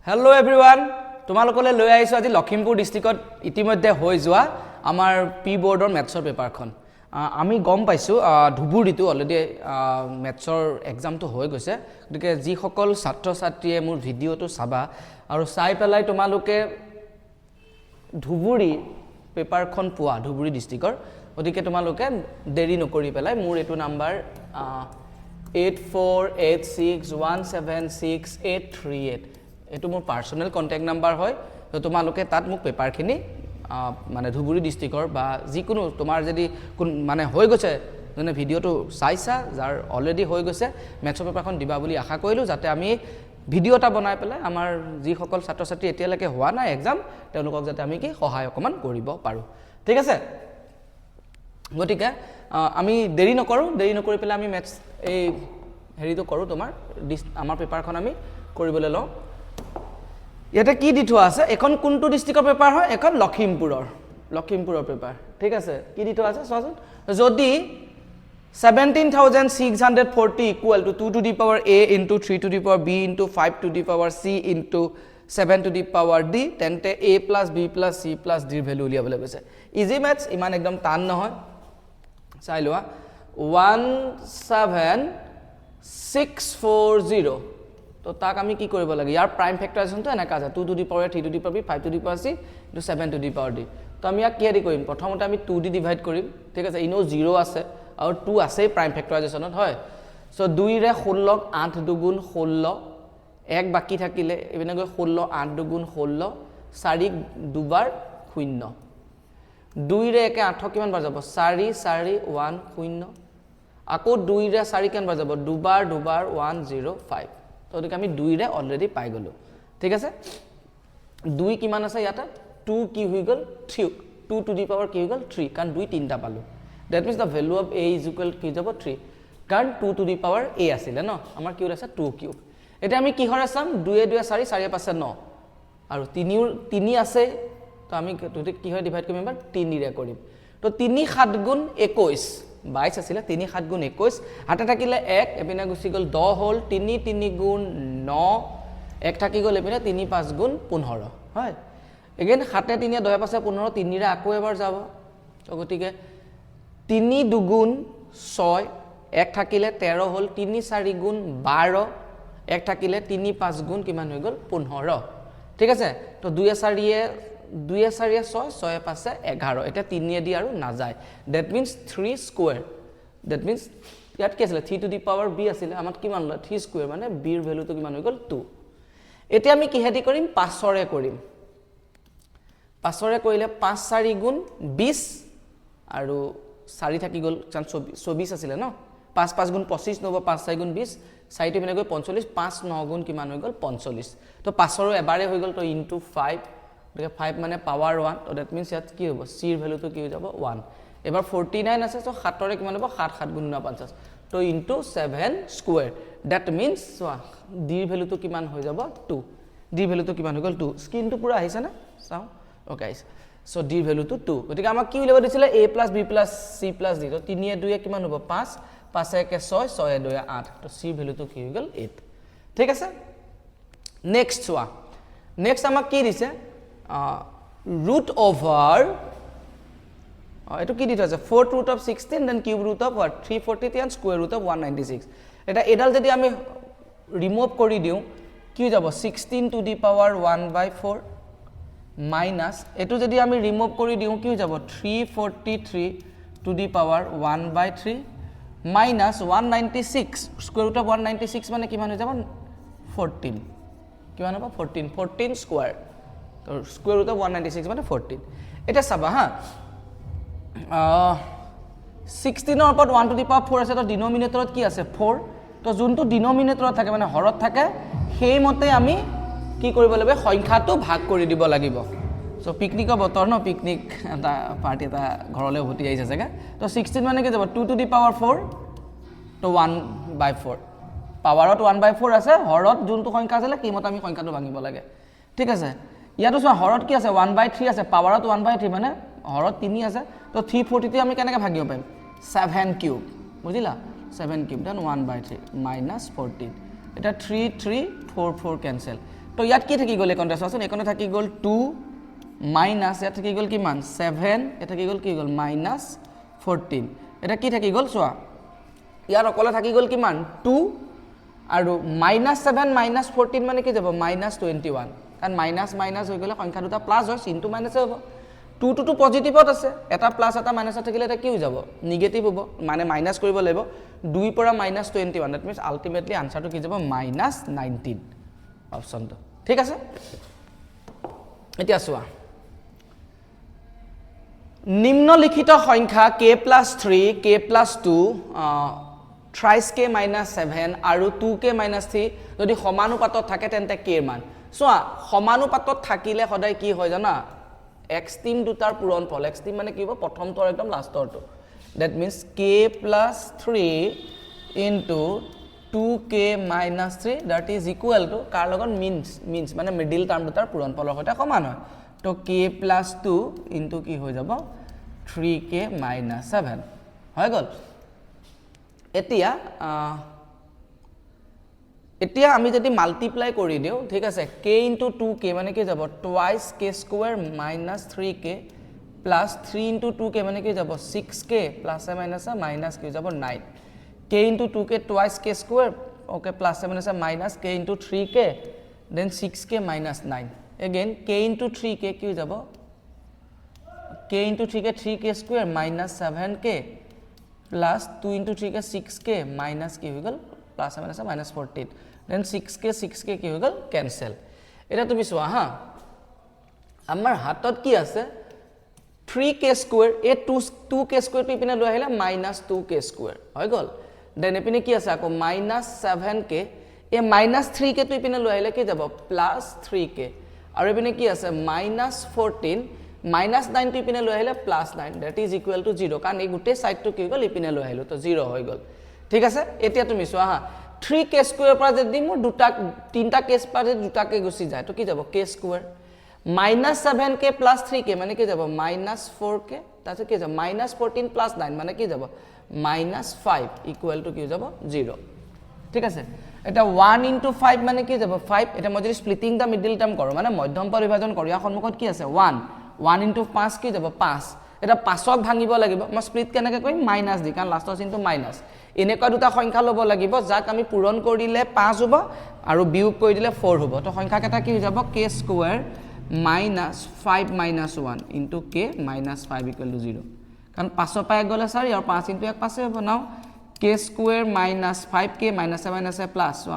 Hello everyone, তোমালোকলৈ লৈ আহিছো আজি লখিমপুৰ ডিস্ট্ৰিক্টত ইতিমধ্যে হৈ যোৱা আমাৰ পি বোৰ্ডৰ মেথছৰ পেপাৰখন আমি গম পাইছো ধুবুৰীটো অলৰেডি মেথছৰ এক্সামটো হৈ গৈছে গতিকে যি সকল ছাত্ৰ ছাত্ৰীয়ে মোৰ ভিডিওটো চাবা আৰু চাই পেলাই তোমালোকে ধুবুৰী পেপাৰখন পোৱা ধুবুৰী ডিস্ট্ৰিক্টৰ গতিকে তোমালোকে দেৰি নকৰি পেলাই মোৰ এটো নাম্বাৰ 8486176838 এটো মোৰ পাৰ্সোনাল কন্টাক্ট নাম্বাৰ হয় তো তোমালোকে তাত মোক পেপাৰখিনি মানে ধুবুৰী ডিস্ট্ৰিক্টৰ বা যিকোনো তোমাৰ যদি মানে হৈ গৈছে মানে ভিডিওটো চাইছা যাৰ অলৰেডি হৈ গৈছে মেথছৰ পেপাৰখন দিবা বুলি আশা কৰিলো যাতে আমি ভিডিও এটা বনাই পেলাই আমাৰ যি সকল ছাত্ৰ ছাত্ৰী এতিয়ালৈকে হোৱা নাই এক্সাম তেওঁলোকক যাতে আমি কি সহায় অকমান কৰিব পাৰো ঠিক আছে গতিকে আমি দেৰি নকৰি পেলাই আমি মেথছ এই হেৰিটো কৰো তোমাৰ আমাৰ পেপাৰখন আমি কৰিবলৈ লওঁ ইয়াতে কি দি থোৱা আছে এখন কোনটো ডিস্ট্ৰিক্টৰ পেপাৰ হয় এখন লখিমপুৰৰ পেপাৰ ঠিক আছে কি দি থোৱা আছে চোৱাচোন যদি 17640 equal to 2 to the power a into 3 to the power b into 5 to the power c into 7 to the power d তেন্তে a plus b plus c plus d value উলিয়াবলৈ গৈছে ইজি ম্যাথছ ইমান একদম টান নহয় চাই লোৱা 17640 তো তাক আমি কি কৰিব লাগে ইয়াৰ প্ৰাইম ফেক্টৰাইজেশনটো এনেকা আছে 2 to the power 3 to the power b 5 to the power c into 7 to the power d তো আমি ইয়াক কিহেদি কৰিম প্ৰথমতে আমি 2 দি ডিভাইড কৰিম ঠিক আছে ইনো 0 আছে আৰু 2 আছে প্ৰাইম ফেক্টৰাইজেশনত হয় সো 2 ৰে 16 8 দুগুণ 16 এক বাকি থাকিলে এবিনে গৈ 16 8 দুগুণ 16 4 দুবাৰ 0 2 ৰে একে 8 কিমান বাৰ যাব 4 4 1 0 আকৌ 2 ৰে 4 কিমান বাৰ যাব দুবাৰ 105 তো দেখি আমি 2 ৰে অলৰেডি পাই গলো ঠিক আছে 2 কিমান আছে ইয়াতে 2 কি হৈ গল 3 2 to the power কি হৈ গল 3 কাৰণ 2 তিনটা পালো that means the value of a is equal কি যাব 3 কাৰণ 2 to the power a আছিল ন আমাৰ কি আছে 2 কিউব এটা আমি কি হৰ আছাম 2 2 4 4 5 9 আৰু 3 আছে তো আমি কি হয় ডিভাইড কৰিম এবাৰ 3 ৰে কৰিম তো 3 7 গুণ 21 22 আছিল 3 7 গুণ 21 হাতে থাকিলে 1 এপিনা গুছি গল 10 হল 3 3 গুণ 9 এক থাকি গল এপিনা 3 5 গুণ 15 হয় এগেন হাতে 3 10 5 15 3 ৰে আকৌ এবাৰ যাব তো গটিকে 3 দুগুণ 6 এক থাকিলে 13 হল 3 4 গুণ 12 এক থাকিলে 3 5 গুণ কিমান হৈ গল 15 ঠিক আছে তো 2 4 6 6 5 11 এটা 3 এ দি আৰু না যায় that means 3 square that means ইয়াত কি আছিল 3 to the power b আছিল আমাৰ কিমান ল 3 square মানে b ৰ ভ্যালুটো কিমান হৈ গল 2 এতিয়া আমি কিহেদি কৰিম 5 ৰে কৰিম 5 ৰে কৰিলে 5 4 গুণ 20 আৰু 4 থাকি গল 24 আছিল ন 5 5 গুণ 25 নব 5 4 গুণ 20 4 টো মিলে গৈ 45 5 9 গুণ কিমান হৈ গল 45 তো 5 ৰ এবাৰে হৈ গল তো ইনটু 5 গতিকে 5 মানে পাৱাৰ 1 তো দ্যাট মিন্স ইয়াত কি হ'ব c ৰ ভ্যালুটো কি হৈ যাব 1 এবাৰ 49 আছে তো 7 ৰে কিমান হ'ব 7 7 গুণ 49 তো into 7 square that means d ৰ ভ্যালুটো কিমান হৈ যাব 2 d ৰ ভ্যালুটো কিমান হৈ গল 2 স্ক্ৰিনটো পুৰা আহিছে না চাও ওকে গাইস সো d ৰ ভ্যালুটো 2 গতিকে আমাক কি উলিয়াব দিছিলে a + b + c + d তো 3 এ 2 এ কিমান হ'ব 5 5 এ 6 6 এ 2 এ 8 তো c ৰ ভ্যালুটো কি হৈ গল 8 ঠিক আছে নেক্সট চোৱা নেক্সট আমাক কি দিছে root over এটো কি দিছে 4 root of 16 then cube root of what 343 and square root of 196 এটা এডাল যদি আমি রিমুভ কৰি দিও কি যাব 16 to the power 1/4 minus এটো যদি আমি রিমুভ কৰি দিও কি যাব 343 to the power 1/3 minus 196 square root of 196 মানে কিমান হৈ যাব 14 কিমান হ'ব 14 square তো square root of 196 মানে 14 এটা চাবা হা 16 ৰ ওপৰত 1 to the power 4 আছে তো ডিনোমিনেটৰত কি আছে 4 তো যোনটো ডিনোমিনেটৰত থাকে মানে হৰত থাকে সেই মতে আমি কি কৰিব লাগিব সংখ্যাটো ভাগ কৰি দিব লাগিব সো পিকনিকৰ বতৰ ন পিকনিক এটা পাৰ্টি এটা ঘৰলৈ উভতি আহিছে জাগা তো 16 মানে কি যাব 2 to the power 4 তো 1/4 পাৱাৰত 1/4 আছে হৰত যোনটো সংখ্যা আছে কি মতে আমি সংখ্যাটো ভাঙিব লাগে ঠিক আছে ইয়াতো সো হৰত কি আছে 1/3 আছে পাৱাৰত 1/3 মানে হৰত 3 আছে তো 343 আমি কেনেকৈ ভাগিব পাৰিম 7 কিউব বুজিলা 7 কিউব দেন 1/3 - 14 এটা 3 3 4 4 ক্যান্সেল তো ইয়াত কি থাকি গ'ল এইকণতে চোৱাচোন এইকণতে থাকি গ'ল 2 মাইনাছ ইয়াত থাকি গ'ল কিমান 7 ইয়াত থাকি গ'ল কি গ'ল মাইনাছ 14 এটা কি থাকি গ'ল চোৱা ইয়াৰ অকলে থাকি গ'ল কিমান 2 আৰু -7 -14 মানে কি যাব -21 কাৰণ মাইনাছ মাইনাছ হৈ গ'লে সংখ্যা দুটা প্লাছ হয় চিনটো মাইনাছে হ'ব 2 টো পজিটিভত আছে এটা প্লাছ এটা মাইনাছত থাকিলে এটা কি হৈ যাব নিগেটিভ হ'ব মানে মাইনাছ কৰিব লাগিব 2 পৰা -21 দ্যাট মিন্স আলটিমেটলি আনসাৰটো কি যাব -19 অপচনটো ঠিক আছে এতিয়া চোৱা নিম্নলিখিত সংখ্যা k + 3 k + 2 thrice k - 7 আৰু 2k - 3 যদি সমানুপাতত থাকে তেন্তে k ৰ মান চোৱা সমানুপাতত থাকিলে সদায় কি হয় জানা এক্সট্ৰিম দুটাৰ পূৰণফল এক্সট্ৰিম মানে কি হ'ব প্ৰথমটো আৰু একদম লাষ্টৰটো that means k + 3 into 2k - 3 that is equal to কাৰ লগত means মানে মিডল টাৰ্ম দুটাৰ পূৰণফলৰ সৈতে সমান হয় তো k + 2 into কি হৈ যাব 3k - 7 হৈ গ'ল এতিয়া আমি যদি মাল্টিপ্লাই কৰি দিও ঠিক আছে k into 2k মানে কি যাব twice k square minus 3k plus 3 into 2k মানে কি যাব 6k plus a minus কি যাব 9 k into 2k twice k square okay plus a minus k into 3k then 6k minus 9 again k into 3k কি যাব k into 3k 3k square minus 7k plus 2 into 3k 6k minus কি হৈ গ'ল plus a minus 14 then 6k কি হৈ গ'ল cancel এটা তুমি চোৱা হা আমাৰ হাতত কি আছে 3k square এ 2k square টো ইপিনে লৈ আহিলে -2k square হৈ গ'ল দেন এপিনে কি আছে আকৌ -7k এ -3k টো ইপিনে লৈ আহিলে কি যাব +3k আৰু এপিনে কি আছে -14 -9 টো ইপিনে লৈ আহিলে +9 that is equal to 0 কাৰণ এই গুটে সাইডটো কি গ'ল ইপিনে লৈ আহিলো তো 0 হৈ গ'ল ঠিক আছে এতিয়া তুমি চোৱা হা 3k square পৰা যদি মোৰ দুটা তিনটা কেস পৰা দুটাকে গুছি যায় তো কি যাব k square -7k + 3k মানে কি যাব -4k তাতে কি যাব -14 + 9 মানে কি যাব -5 ইকুয়াল টু কি যাব 0 ঠিক আছে এটা 1 * 5 মানে কি যাব 5 এটা মই যদি স্প্লিটিং দা মিডল টার্ম কৰো মানে মধ্যম পৰিভাজন কৰো ইয়াৰ সন্মুখত কি আছে 1 * 5 কি যাব 5 এটা 5ক ভাঙিব লাগিব মই স্প্লিট কেনেকৈ কৰিম মাইনাস দি কাৰণ লাষ্টৰ চিনটো মাইনাস এনেকুৱা দুটা সংখ্যা লব লাগিব যাক আমি পূৰণ কৰিলে 5 হ'ব আৰু বিয়োগ কৰি দিলে 4 হ'ব তো সংখ্যা কেটা কি হৈ যাব k square -5 - 1 into k - 5 equal to 0 কাৰণ 5 পাই গলে 4 আৰু 5 into 1 5 হ'ব নাও k square - 5k - plus so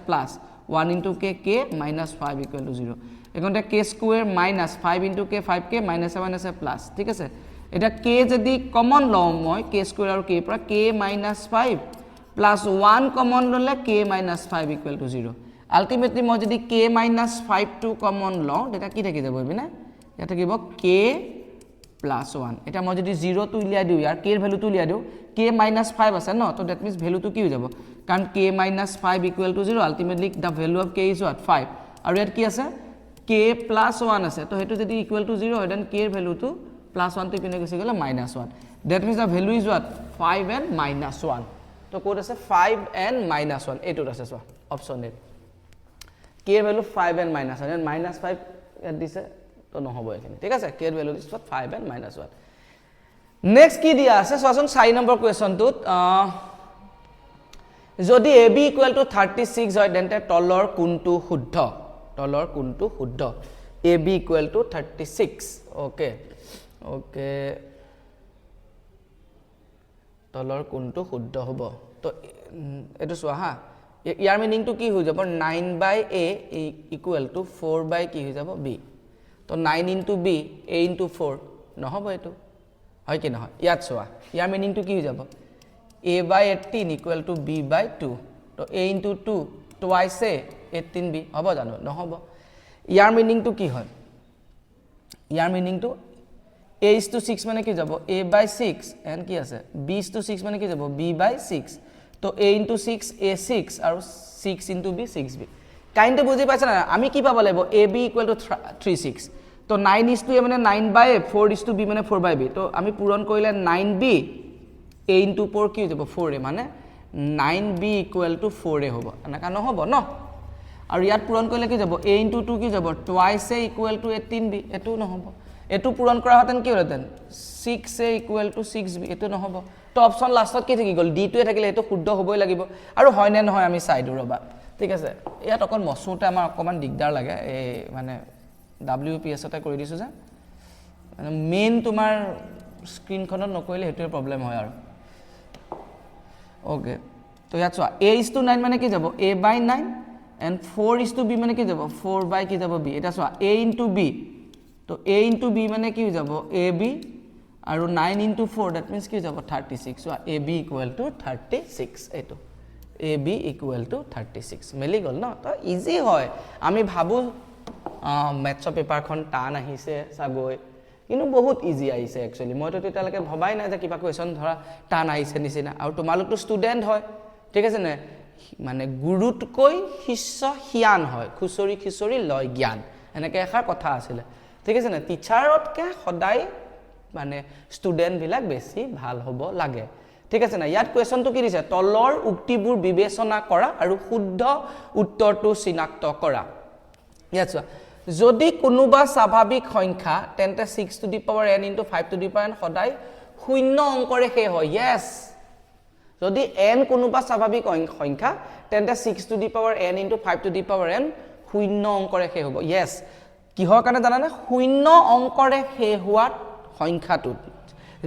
- plus 1 into k - 5 equal to 0 এখনতে k square - 5 into k 5k - plus ঠিক আছে এটা k যদি কমন লও মই k square আৰু k পৰা k - 5 plus 1 কমন ললে k - 5 equal to 0 আলটিমেটলি মই যদি k - 5 টো কমন লও এটা কি থাকি যাব বিনা এটা থাকিব k + 1 এটা মই যদি 0 টো উলিয়াই দিও ইয়াৰ k এর ভ্যালু টো উলিয়াই দিও k - 5 আছে ন তো দ্যাট মিন্স ভ্যালু টো কি হৈ যাব কাৰণ k - 5 equal to 0 ultimately da value of k is what 5 আৰু ইয়াত কি আছে k + 1 আছে তো হেতু যদি ইকুয়াল টু 0 হয় দেন k এর ভ্যালু টো +1 টো পিনে গছে গলে -1 that means da value is what 5 and -1 তো কোড আছে 5 and -1 এটুত আছে সো অপশন এ k এর ভ্যালু 5 and -1 and -5 এট দিছে তো নহব এখানে ঠিক আছে k এর value is what 5 and -1 next কি দিয়া আছে সোয়াচোন 4 নম্বৰ কোৱেশ্চনটোত যদি ab = 36 হয় তেন্তে তলৰ কোনটো শুদ্ধ ab = 36 ওকে তলৰ কোনটো শুদ্ধ হ'ব তো এটো চোৱা হা ইয়াৰ মিনিং টো কি হৈ যাব 9/a = 4/ কি হৈ যাব b তো 9 into b a into 4 নহব এটো হয় কি নহয় ইয়াত চোৱা ইয়াৰ মিনিং টো কি হৈ যাব a/18 = b/2 তো a into 2 twice a 18b হ'ব জানো নহব ইয়াৰ মিনিং টো কি হয় ইয়াৰ মিনিং টো a is to 6 মানে কি যাব a/6 and কি আছে b is to 6 মানে কি যাব b/6 তো a into 6 a6 আৰু 6 into b 6b কাইন্ড বুজি পাইছা না আমি কি পাব লাগিব ab = 36 তো 9 is to a মানে 9/a 4 is to b মানে 4/b তো আমি পূৰণ কৰিলে 9b a into 4 কি হৈ যাব 4a মানে 9b = 4a হ'ব এনেকা নহব ন আৰু ইয়াত পূৰণ কৰিলে কি যাব a * 2 কি যাব twice a = 18b এটো নহব এটো পূৰণ কৰা হতেন কি হলতেন 6a = 6b এটো নহব তো অপচন লাষ্টত কি থাকি গল d টোৱে থাকিলে এটো শুদ্ধ হ'বই লাগিব আৰু হয় নে নহয় আমি চাই দিও ৰবা ঠিক আছে ইয়াত অকল মছুতে আমাৰ অকমান দিগদাৰ লাগে এই মানে WPS তে কৰি দিছো যে মানে মেইন তোমাৰ স্ক্ৰিনখনত নকৰিলে হেতুৰ প্ৰবলেম হয় আৰু ওকে তো ইয়াত চোৱা a is to 9 মানে কি যাব a/9 and 4 is to b মানে কি যাব 4 কি যাব b এটা চোৱা a into b তো a into b মানে কি যাব ab আৰু 9 into 4 that means কি যাব 36 চোৱা ab = 36 এটো ab = 36 মিলি গল ন তো ইজি হয় আমি ভাবো ম্যাথছ পেপাৰখন টান আহিছে সাগৈ কিন্তু বহুত ইজি আহিছে একচুয়ালি মই তো তেতিয়ালৈকে ভবাই নাই যে কিবা কোৱেশ্চন ধৰা টান আহিছে নিচিনা আৰু তোমালোকটো ষ্টুডেন্ট হয় ঠিক আছে নে মানে গুৰুতকৈ শিষ্য হিয়ান হয় খুচৰি খিচৰি লয় জ্ঞান এনেকে এখাৰ কথা আছিল ঠিক আছে নে টিচাৰতকে সদায় মানে ষ্টুডেন্ট বিলাক বেছি ভাল হ'ব লাগে ঠিক আছে না ইয়াত কোৱেশ্চনটো কি দিছে তলৰ উক্তিবোৰ বিবেচনা কৰা আৰু শুদ্ধ উত্তৰটো চিনাক্ত কৰা ইয়াত চোৱা যদি কোনোবা স্বাভাৱিক সংখ্যা তেন্তে 6 to the power n into 5 to the power n সদায় শূন্য অংকৰে হে হয় yes যদি n কোনোবা স্বাভাৱিক সংখ্যা তেন্তে 6 to the power n into 5 to the power n শূন্য অংকৰে হে হ'ব yes কিহৰ কাৰণে জানা না শূন্য অংকৰে হে হোৱা সংখ্যাটো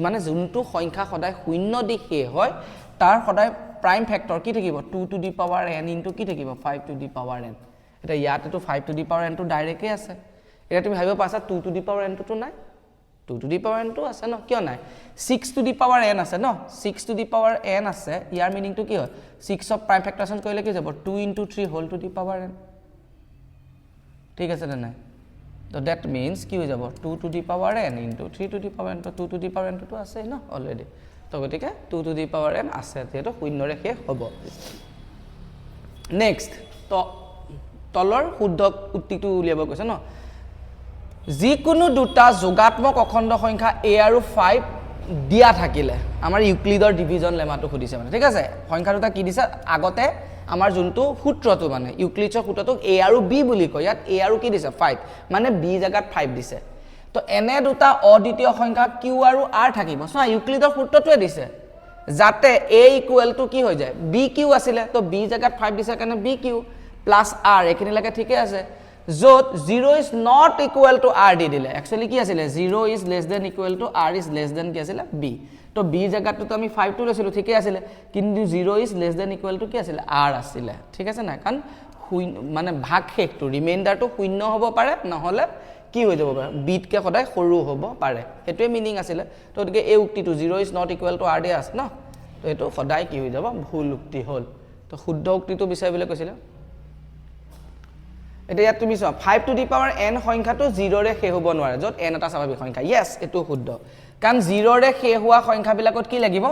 মানে যোনটো সংখ্যা সদায় শূন্য দি হে হয় তাৰ সদায় প্ৰাইম ফেক্টৰ কি থাকিব 2 to the power n into কি থাকিব 5 to the power n এটা ইয়াতেটো 5 to the power n টো ডাইৰেক্টলি আছে এটা তুমি ভাবিব পাছা 2 to the power n টো নাই 2 to the power n টো আছে ন কিয় নাই 6 to the power n আছে ন 6 to the power n আছে ইয়াৰ মিনিং টো কি হয় 6 অফ প্ৰাইম ফেক্টৰেশন কৰিলে কি যাব 2 into 3 whole to the power n ঠিক আছে না নাই তো দ্যাট মিন্স কি হৈ যাব 2 to the power n into 3 to the power n তো 2 to the power n টো আছে ন অলৰেডি তো গতিকে 2 to the power n আছে যেটো শূন্যৰে শেষ হ'ব নেক্সট তো তলৰ শুদ্ধ উক্তিটো উলিয়াব কৈছে ন যিকোনো দুটা যোগাত্মক অখণ্ড সংখ্যা a আৰু 5 দিয়া থাকিলে আমাৰ ইউক্লিডৰ ডিভিজন লেমাটো খুদিছে মানে ঠিক আছে সংখ্যা দুটা কি দিছে আগতে আমাৰ যোনটো সূত্ৰটো মানে ইউক্লিডৰ সূত্ৰটোক a আৰু b বুলি কয় ইয়াত a আৰু কি দিছে 5 মানে b জাগাত 5 দিছে তো এনে দুটা অদ্বিতীয় সংখ্যা q আৰু r থাকিব সো ইউক্লিডৰ সূত্ৰটোৱে দিছে যাতে a = কি হৈ যায় bq আছিল তো b জাগাত 5 দিছে কাৰণে bq plus r এখিনি লাগে ঠিকে আছে যত 0 is not equal to r দি দিলে एक्चुअली কি আছিল 0 is less than equal to r is less than কি আছিল b তো b জায়গাটো তো আমি 5 টো লৈছিলো ঠিকে আছিল কিন্তু 0 is less than equal to কি আছিল r আছিল ঠিক আছে না কারণ মানে ভাগ শেষটো ৰিমাইন্ডাৰটো শূন্য হ'ব পাৰে নহলে কি হৈ যাব পাৰে বিট কে সদায় সৰু হ'ব পাৰে এটোৱে মিনিং আছিল তো গতিকে এই উক্তিটো 0 is not equal to r দি আছে ন তো এটো সদায় কি হৈ যাব ভুল উক্তি হল তো শুদ্ধ উক্তিটো বিচাৰিবলৈ কৈছিল এটা ইয়াত তুমি চোৱা 5 to the power n সংখ্যাটো 0 ৰে শেষ হ'ব নোৱাৰে যত n এটা স্বাভাৱিক সংখ্যা yes এটো শুদ্ধ কাৰণ 0 ৰে শেষ হোৱা সংখ্যা বিলাকত কি লাগিব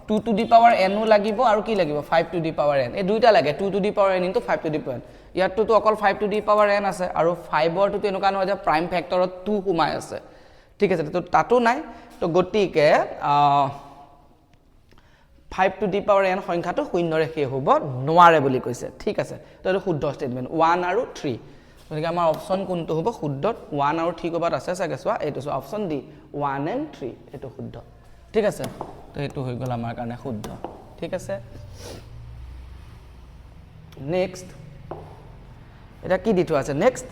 2 to the power n ও লাগিব আৰু কি লাগিব 5 to the power n এই দুইটা লাগে 2 to the power n into 5 to the power n ইয়াতটো তো অকল 5 to the power n আছে আৰু 5 ৰ তো এনেকুৱা নহয় যে প্ৰাইম ফেক্টৰত 2 সোমাই আছে ঠিক আছে তো তাতো নাই তো গতিকে 5 to the power n সংখ্যাটো শূন্যৰে শেষ হ'ব নোৱাৰে বুলি কৈছে ঠিক আছে তো এটো শুদ্ধ স্টেটমেন্ট 1 আৰু 3 গতিকে আমাৰ অপচন কোনটো হ'ব শুদ্ধত 1 আৰু 3 কবাত আছে চাগে চোৱা এটো অপচন ডি 1 and 3 এটো শুদ্ধ ঠিক আছে তো এটো হৈ গল আমাৰ কাৰণে শুদ্ধ ঠিক আছে নেক্সট এটা কি দিটো আছে নেক্সট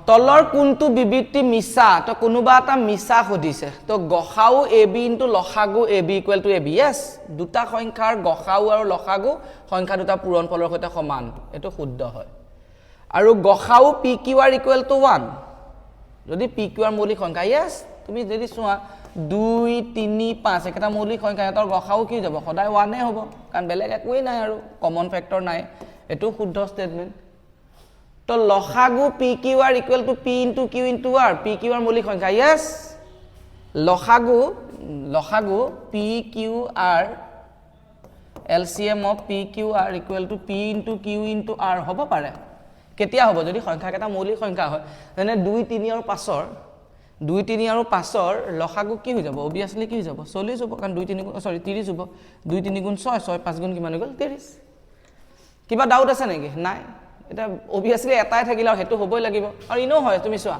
তলৰ কোনটো বিবৃতি মিছা তো কোনোবা এটা মিছা হদিছে তো গখাউ ab ইনটু লসাগু ab = ab yes দুটা সংখ্যাৰ গখাউ আৰু লসাগু সংখ্যা দুটা পূৰণ ফলৰ সৈতে সমান এটো শুদ্ধ হয় আৰু গখাউ pqr = 1 যদি pqr মৌলিক সংখ্যা yes তুমি যদি চোৱা 2 3 5 একটা মৌলিক সংখ্যা এটাৰ গখাউ কি যাব সদায় 1 এ হ'ব কাৰণ বেলেগ একোই নাই আৰু কমন ফেক্টৰ নাই এটো শুদ্ধ স্টেটমেন্ট তো লসাগু pqr = p into q into r pqr মৌলিক সংখ্যা yes লসাগু pqr LCM of pqr = p into q into r হ'ব পাৰে কেতিয়া হ'ব যদি সংখ্যা কেটা মৌলিক সংখ্যা হয় মানে 2 3 আৰু 5 লসাগু কি হৈ যাব obviously কি হৈ যাব 40 হ'ব কাৰণ 2 3 সৰি 30 হ'ব 2 3 গুণ 6 6 5 গুণ কিমান হৈ গল 30 কিবা ডাউট আছে নেকি নাই এটা অবভিয়াসলি এটাই থাকিলে আৰু হেতু হ'বই লাগিব আৰু ইনো হয় তুমি চোৱা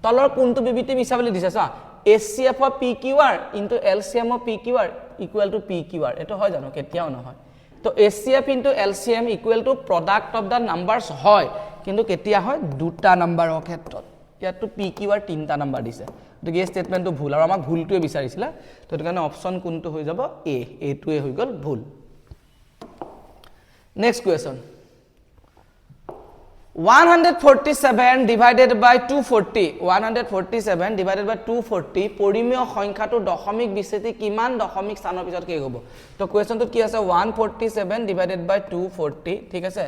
তলৰ কোনটো বিবৃতি মিছা বুলি দিছে চোৱা HCF of PQR into LCM of PQR equal to PQR এটো হয় জানো কেতিয়াও নহয় তো HCF into LCM equal to product of the numbers হয় কিন্তু কেতিয়া হয় দুটা নাম্বাৰৰ ক্ষেত্ৰত ইয়াতো PQR তিনটা নাম্বাৰ দিছে তো এই স্টেটমেন্টটো ভুল আৰু আমাক ভুলটোৱে বিচাৰিছিল তো এটো কাৰণে অপচন কোনটো হৈ যাব এ এটোৱে হৈ গল ভুল next question 147 divided by 147 divided by 240 পৰিমেয় সংখ্যাটো দশমিক বিচ্ছেদি কিমান দশমিক স্থানৰ পিছত কি হ'ব তো কোৱেশ্চনটো কি আছে 147 divided by 240 ঠিক আছে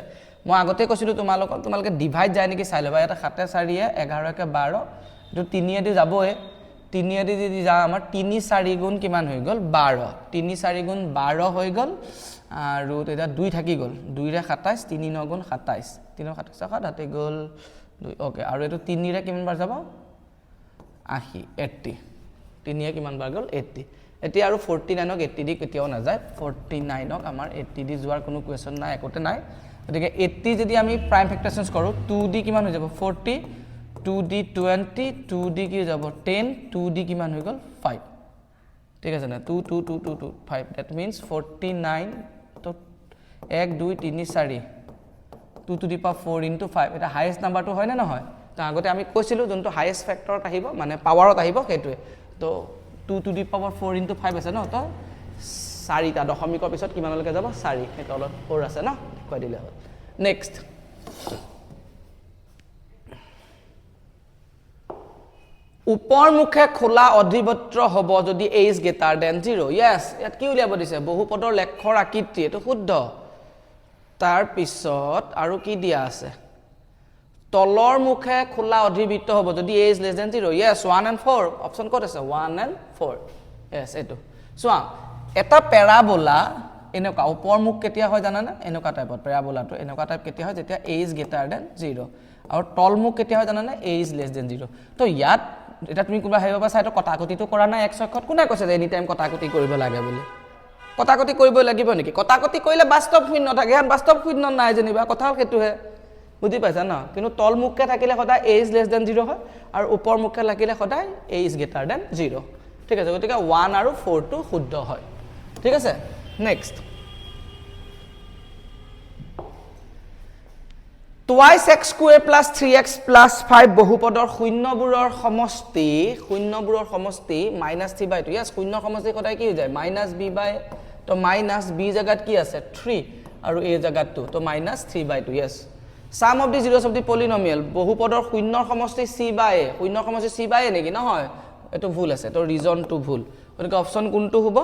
মই আগতে কৈছিলো তোমালোকে ডিভাইড যায় নেকি চাই লবা এটা 7 4 11 কে 12 এটো 3 দি যাবয়ে 3 দি যা আমাৰ 3 4 গুণ কিমান হৈ গল 12 3 4 গুণ 12 হৈ গল আৰু এটা 2 থাকি গল 2 ৰে 27 3 9 গুণ 27 3 27 হাতে গল 2 ওকে আৰু এটো 3 ৰে কিমান বাৰ যাব 80 80 3 ৰে কিমান বাৰ গল 80 এটি আৰু 49 ক 80 দি কেতিয়াও না যায় 49 ক আমাৰ 80 দি যোৱাৰ কোনো কোৱেশ্চন নাই একোতে নাই গতিকে 80 যদি আমি প্ৰাইম ফেক্টৰাইজেশন কৰো 2 দি কিমান হৈ যাব 40 2 দি 20 2 দি কি যাব 10 2 দি কিমান হৈ গল 5 ঠিক আছে না 2 2 2 2 2 5 that means 49 তো 1 2 3 4 2 to the power 4 into 5 এটা হাইয়েস্ট নাম্বাৰটো হয় না নহয় তো আগতে আমি কৈছিলো যোনটো হাইয়েস্ট ফ্যাক্টৰত আহিব মানে পাৱাৰত আহিব হেতুৱে তো 2 to the power 4 into 5 আছে ন তো 4টা দশমিকৰ পিছত কিমানলৈকে যাব 4 এই তলত 4 আছে ন কৈ দিলে হ'ল নেক্সট উপৰ মুখে খোলা অধিবক্ৰ হ'ব যদি a is greater than 0 yes ইয়াত কি উলিয়াব দিছে বহুপদৰ লেখৰ আকৃতি এটো শুদ্ধ তাৰ পিছত আৰু কি দিয়া আছে তলৰ মুখে খোলা অধিবৃত্ত হ'ব যদি a is less than 0 yes 1 and 4 option ক'ত আছে 1 and 4 yes এটো চোৱা এটা প্যাৰাবোলা এনেকা উপৰ মুখ কেতিয়া হয় জানা না এনেকা টাইপত প্যাৰাবোলাটো এনেকা টাইপ কেতিয়া হয় যেতিয়া a is greater than 0 আৰু তল মুখ কেতিয়া হয় জানা না a is less than 0 তো ইয়াত এটা তুমি কোনবা হেবা চাইটো কটাকটিটো কৰা না x অক্ষত কোনে কৈছে যে এনি টাইম কটাকটি কৰিব লাগে বুলি কটাকটি কৰিব লাগিব নেকি কটাকটি কৰিলে বাস্তৱ শূন্য থাকে ইয়াত বাস্তৱ শূন্য নাই জেনিবা কথা হেতু হে বুজি পাইছা না কিন্তু তল মুখে থাকিলে সদায় a is less than 0 হয় আৰু উপৰ মুখে লাগিলে সদায় a is greater than 0 ঠিক আছে গতিকে 1 আৰু 4 টো শুদ্ধ হয় ঠিক আছে next twice x square plus 3x plus 5 বহুপদৰ শূন্যবোৰৰ সমষ্টি minus 3/2 yes শূন্য সমষ্টি সদায় কি হৈ যায় minus b by তো minus b জাগাত কি আছে 3 আৰু a জাগাত 2 তো minus 3/2 yes sum of the zeros of the polynomial বহুপদৰ শূন্যৰ সমষ্টি c by a শূন্যৰ সমষ্টি c by a নেকি নহয় এটো ভুল আছে তো ৰিজন টু ভুল গতিকে অপচন কোনটো হ'ব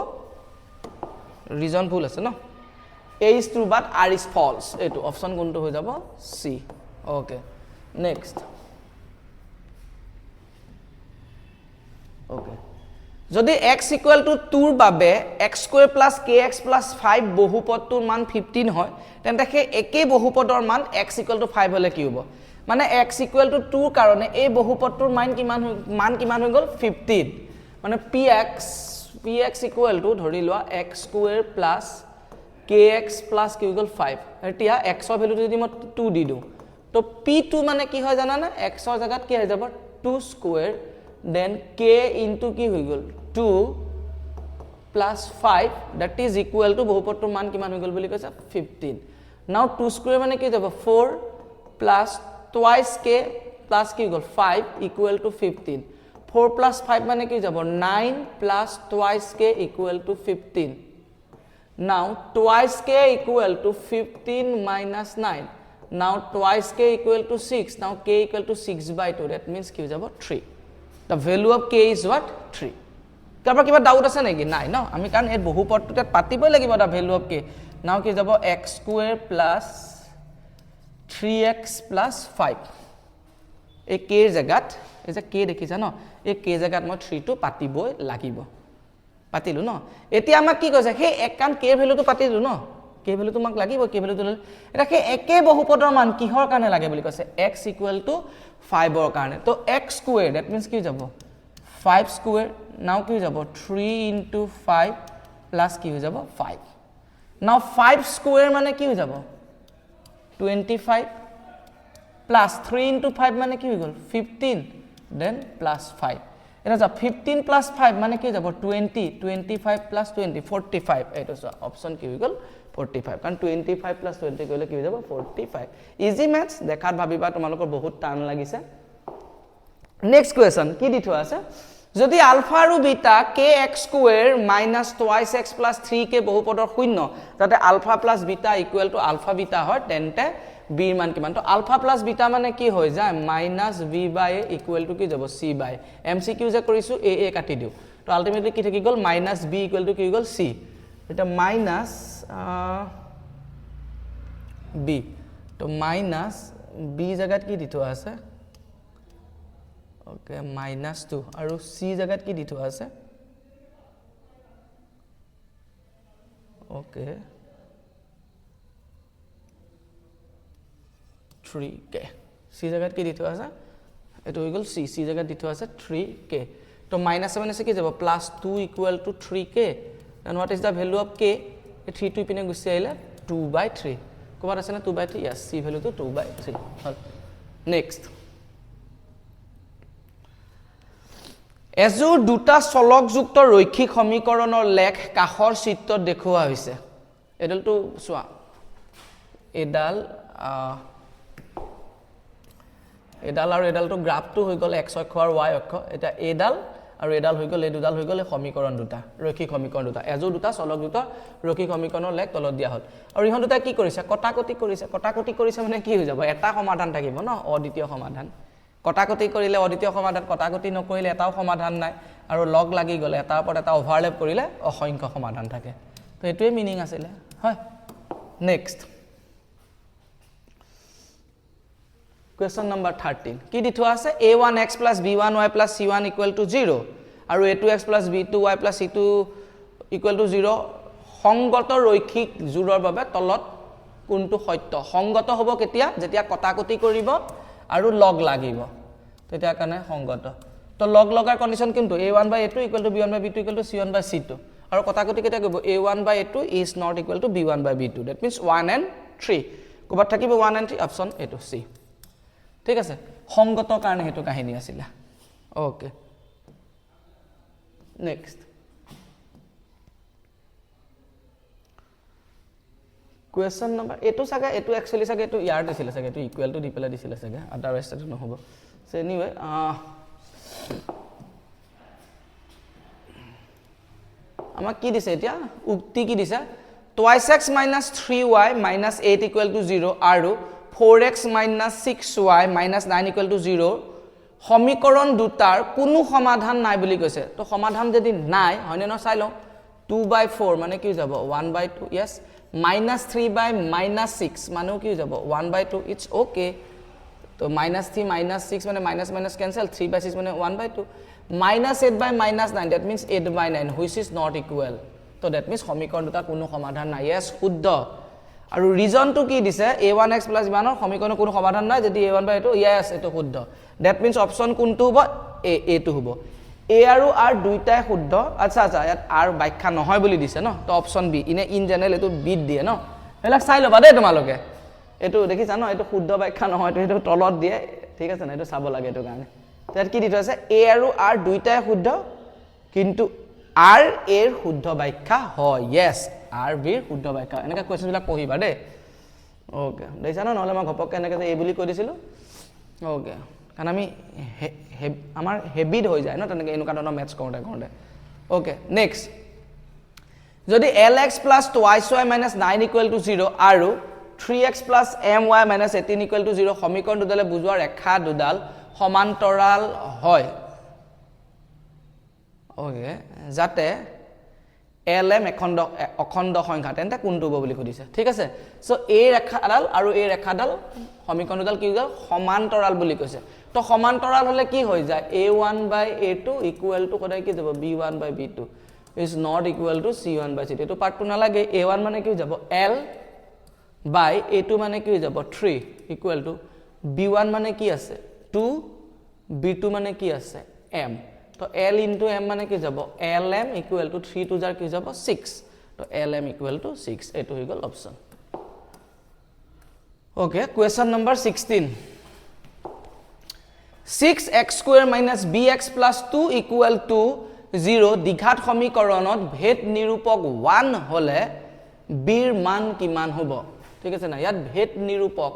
ৰিজন ভুল আছে ন A is true but R is false. এটো অপচন কোনটো হৈ যাব C. ওকে নেক্সট ওকে যদি x equal to 2 ৰ বাবে x square plus kx plus 5 বহুপদটোৰ মান 15 হয় তেন্তে সেই একে বহুপদৰ মান x equal to 5 হলে কি হ'ব মানে x equal to 2 ৰ কাৰণে এই বহুপদটোৰ মান কিমান হৈ গল 15 মানে px equal to ধৰি লোৱা x square plus kx plus q equal 5 এতিয়া x ৰ ভ্যালু যদি মই 2 দি দিও তো p2 মানে কি হয় জানা না x ৰ জায়গাত কি হৈ যাব 2 স্কয়াৰ then k into কি হৈ গল 2 plus 5 that is equal to বহুপদটোৰ মান কিমান হৈ গল বুলি কৈছে 15 now 2 স্কয়াৰ মানে কি যাব 4 plus twice k plus কি হৈ গল 5 equal to 15 4 plus 5 মানে কি যাব 9 plus twice k equal to 15 now twice k equal to 15 minus 9 now twice k equal to 6 now k equal to 6/2 that means কি যাব 3 the value of k is what 3 কাৰবা কিবা doubt আছে নেকি নাই ন আমি কান এ বহুপদটোতে পাতিবই লাগিব the value of k now কি যাব x square plus 3x plus 5 এই k এর জায়গাত এই যে k দেখিছা ন এই k জায়গাত মই 3 টো পাতিবই লাগিব পাতিলু ন এতিয়া আমাক কি কৈছে হে এক কান k ভ্যালুটো পাতিলু ন k ভ্যালুটো আমাক লাগিব k ভ্যালুটো এটা কে একে বহুপদৰ মান কিহৰ কাৰণে লাগে বুলি কৈছে x equal to 5 ৰ কাৰণে তো x square that means কি যাব 5 square now কি যাব 3 into 5 plus কি হৈ যাব 5 now 5 square মানে কি হৈ যাব 25 প্লাস 3 into 5 মানে কি হৈ গল 15 দেন প্লাস 5 এটা যা 15 প্লাস 5 মানে কি যাব 20 25 প্লাস 20 45 এটা সো অপশন কি হৈ গল 45 কাৰণ 25 প্লাস 20 কইলে কি হৈ যাব 45 ইজি ম্যাথছ দেখাত ভাবিবা তোমালোকৰ বহুত টান লাগিছে নেক্সট কোৱেশ্চন কি দি থোৱা আছে যদি আলফা আৰু beta kx square minus twice x plus 3k বহুপদৰ শূন্য যাতে alpha plus beta equal to alpha beta হয় তেন্তে b ৰ মান কিমান তো আলফা প্লাস বিটা মানে কি হৈ যায় minus v by a equal to কি যাব c বাই mcq যে কৰিছো a a কাটি দিও তো আলটিমেটলি কি থাকি গল মাইনাস b ইকুৱেল টু কি গল c এটা মাইনাস b তো মাইনাস b জায়গাত কি দিতো আছে ওকে -2 আৰু c জায়গাত কি দিতো আছে ওকে 3k c জায়গাত কি দিতো আছে এটো হৈ গল c জায়গাত দিতো আছে 3k তো মাইনাস মানে কি যাব +2 = 3k then what is the value of k 3 to পিনে গুছি আইলা 2/3 কোবাৰ আছে না 2/3 yes c value to 2/3 hall next এজোৰ দুটা চলকযুক্ত ৰৈখিক সমীকৰণৰ লেখ কাখৰ চিত্ৰত দেখুৱা হৈছে এডালটো চোৱা এডাল আৰু এডালটো গ্ৰাফটো হৈ গল x অক্ষ আৰু y অক্ষ এটা এডাল আৰু এডাল হৈ গল এই দুডাল হৈ গল সমীকৰণ দুটা ৰৈখিক সমীকৰণ দুটা এজোৰ দুটা চলকযুক্ত ৰৈখিক সমীকৰণৰ লেখ তলত দিয়া হল আৰু ইহত দুটা কি কৰিছে কটাকটি কৰিছে মানে কি হৈ যাব এটা সমাধান থাকিব ন অদ্বিতীয় সমাধান কটাকটি কৰিলে অদ্বিতীয় সমাধান কটাকটি নকৰিলে এটাও সমাধান নাই আৰু লগ লাগি গলে এটাৰ ওপৰত এটা ওভাৰল্যাপ কৰিলে অসংখ্য সমাধান থাকে তো এটোৱে মিনিং আছিল হয় নেক্সট question number 13 কি দি থোৱা আছে a1x + b1y + c1 = 0 আৰু a2x + b2y + c2 = 0 সংগত ৰৈখিক জোৰৰ বাবে তলত কোনটো সত্য সংগত হ'ব কেতিয়া যেতিয়া কটাকটি কৰিব আৰু লগ লাগিব তেতিয়া কাৰণে সংগত তো লগ লগাৰ কন্ডিশন কিন্তু a1/a2 = b1/b2 = c1/c2 আৰু কটাকটি কেতিয়া কৰিব a1/a2 is not equal to b1/b2 that means 1 and 3 কবাত থাকিব 1 and 3 অপশন এটো c ঠিক আছে সংগত কাৰণে হেতু কাহিনী আছিল ওকে নেক্সট কোৱেশ্চন নম্বৰ এটো সাগা এটো একচুয়ালি সাগা এটো ইয়াৰ দিছিল সাগা এটো ইকুৱেল টু দি পেলা দিছিল সাগা আদাৰৱাইজ এটো নহব সো এনিৱে আমাক কি দিছে এতিয়া উক্তি কি দিছে twice x - 3y - 8 = 0 আৰু 4x - 6y - 9 = 0 সমীকৰণ দুটাৰ কোনো সমাধান নাই বুলি কৈছে তো সমাধান যদি নাই হয়নে ন চাই লও 2/4 মানে কি যাব 1/2 yes -3 - -6 মানে কি যাব 1/2 it's okay তো -3 - 6 মানে minus minus cancel 3/6 মানে 1/2 -8 - -9 that means 8/9 which is not equal তো that means সমীকৰণ দুটা কোনো সমাধান নাই yes শুদ্ধ আৰু ৰিজন টু কি দিছে a1x + b1 সমীকৰণৰ কোনো সমাধান নাই যদি a1/a2 yes এটো শুদ্ধ that means অপশন কোনটো হ'ব a টো হ'ব a আৰু r দুইটাই শুদ্ধ আচ্ছা ইয়াত r ব্যাখ্যা নহয় বুলি দিছে ন তো অপশন b ইনে ইন জেনেৰেল এটো b দিয়ে ন হেলা চাই লবা দে তোমালোকে এটো দেখিছা ন এটো শুদ্ধ ব্যাখ্যা নহয় তো এটো তলত দিয়ে ঠিক আছে না এটো চাব লাগে এটো কাৰণে তাত কি দিছে আছে a আৰু r দুইটাই শুদ্ধ কিন্তু r এর শুদ্ধ ব্যাখ্যা হয় yes r b এর শুদ্ধ ব্যাখ্যা এনেকা কোৱেশ্চন বিলাক পঢ়িবা দে ওকে দেখিছা না নহলে মই ঘপককে এনেকা এই বুলি কৈ দিছিলো ওকে কাৰণ আমি আমাৰ হেবিট হৈ যায় ন তেনেকে এনেকা ধৰণৰ ম্যাথছ কৰোতে ওকে নেক্সট যদি lx + 2y - 9 = 0 আৰু 3x + my - 18 = 0 সমীকৰণ দুডালে বুজোৱা ৰেখা দুডাল সমান্তৰাল হয় ওকে যাতে lm অখণ্ড সংখ্যা তেন্তে কোনটো হ'ব বুলি কৈছে ঠিক আছে সো এই ৰেখাডাল আৰু এই ৰেখাডাল সমীকৰণ দুডাল কি হ'ল সমান্তৰাল বুলি কৈছে তো সমান্তৰাল হলে কি হৈ যায় a1/a2 = কদাই কি যাব b1/b2 is not equal to c1/c2 এটো পাৰ্টটো নালাগে a1 মানে কি হৈ যাব l by a2 মানে কি হৈ যাব 3 equal to b1 মানে কি আছে 2 b2 মানে কি আছে m তো l into m মানে কি যাব lm equal to 3 to jar কি যাব 6 তো lm equal to 6 এটো হৈ গল option Okay, question number 16. 6x square minus bx plus 2 equal to 0 দ্বিঘাত সমীকৰণত ভেদ নিৰূপক 1 হলে bৰ মান কিমান হ'ব ঠিক আছে না ইয়াত ভেদ নিৰূপক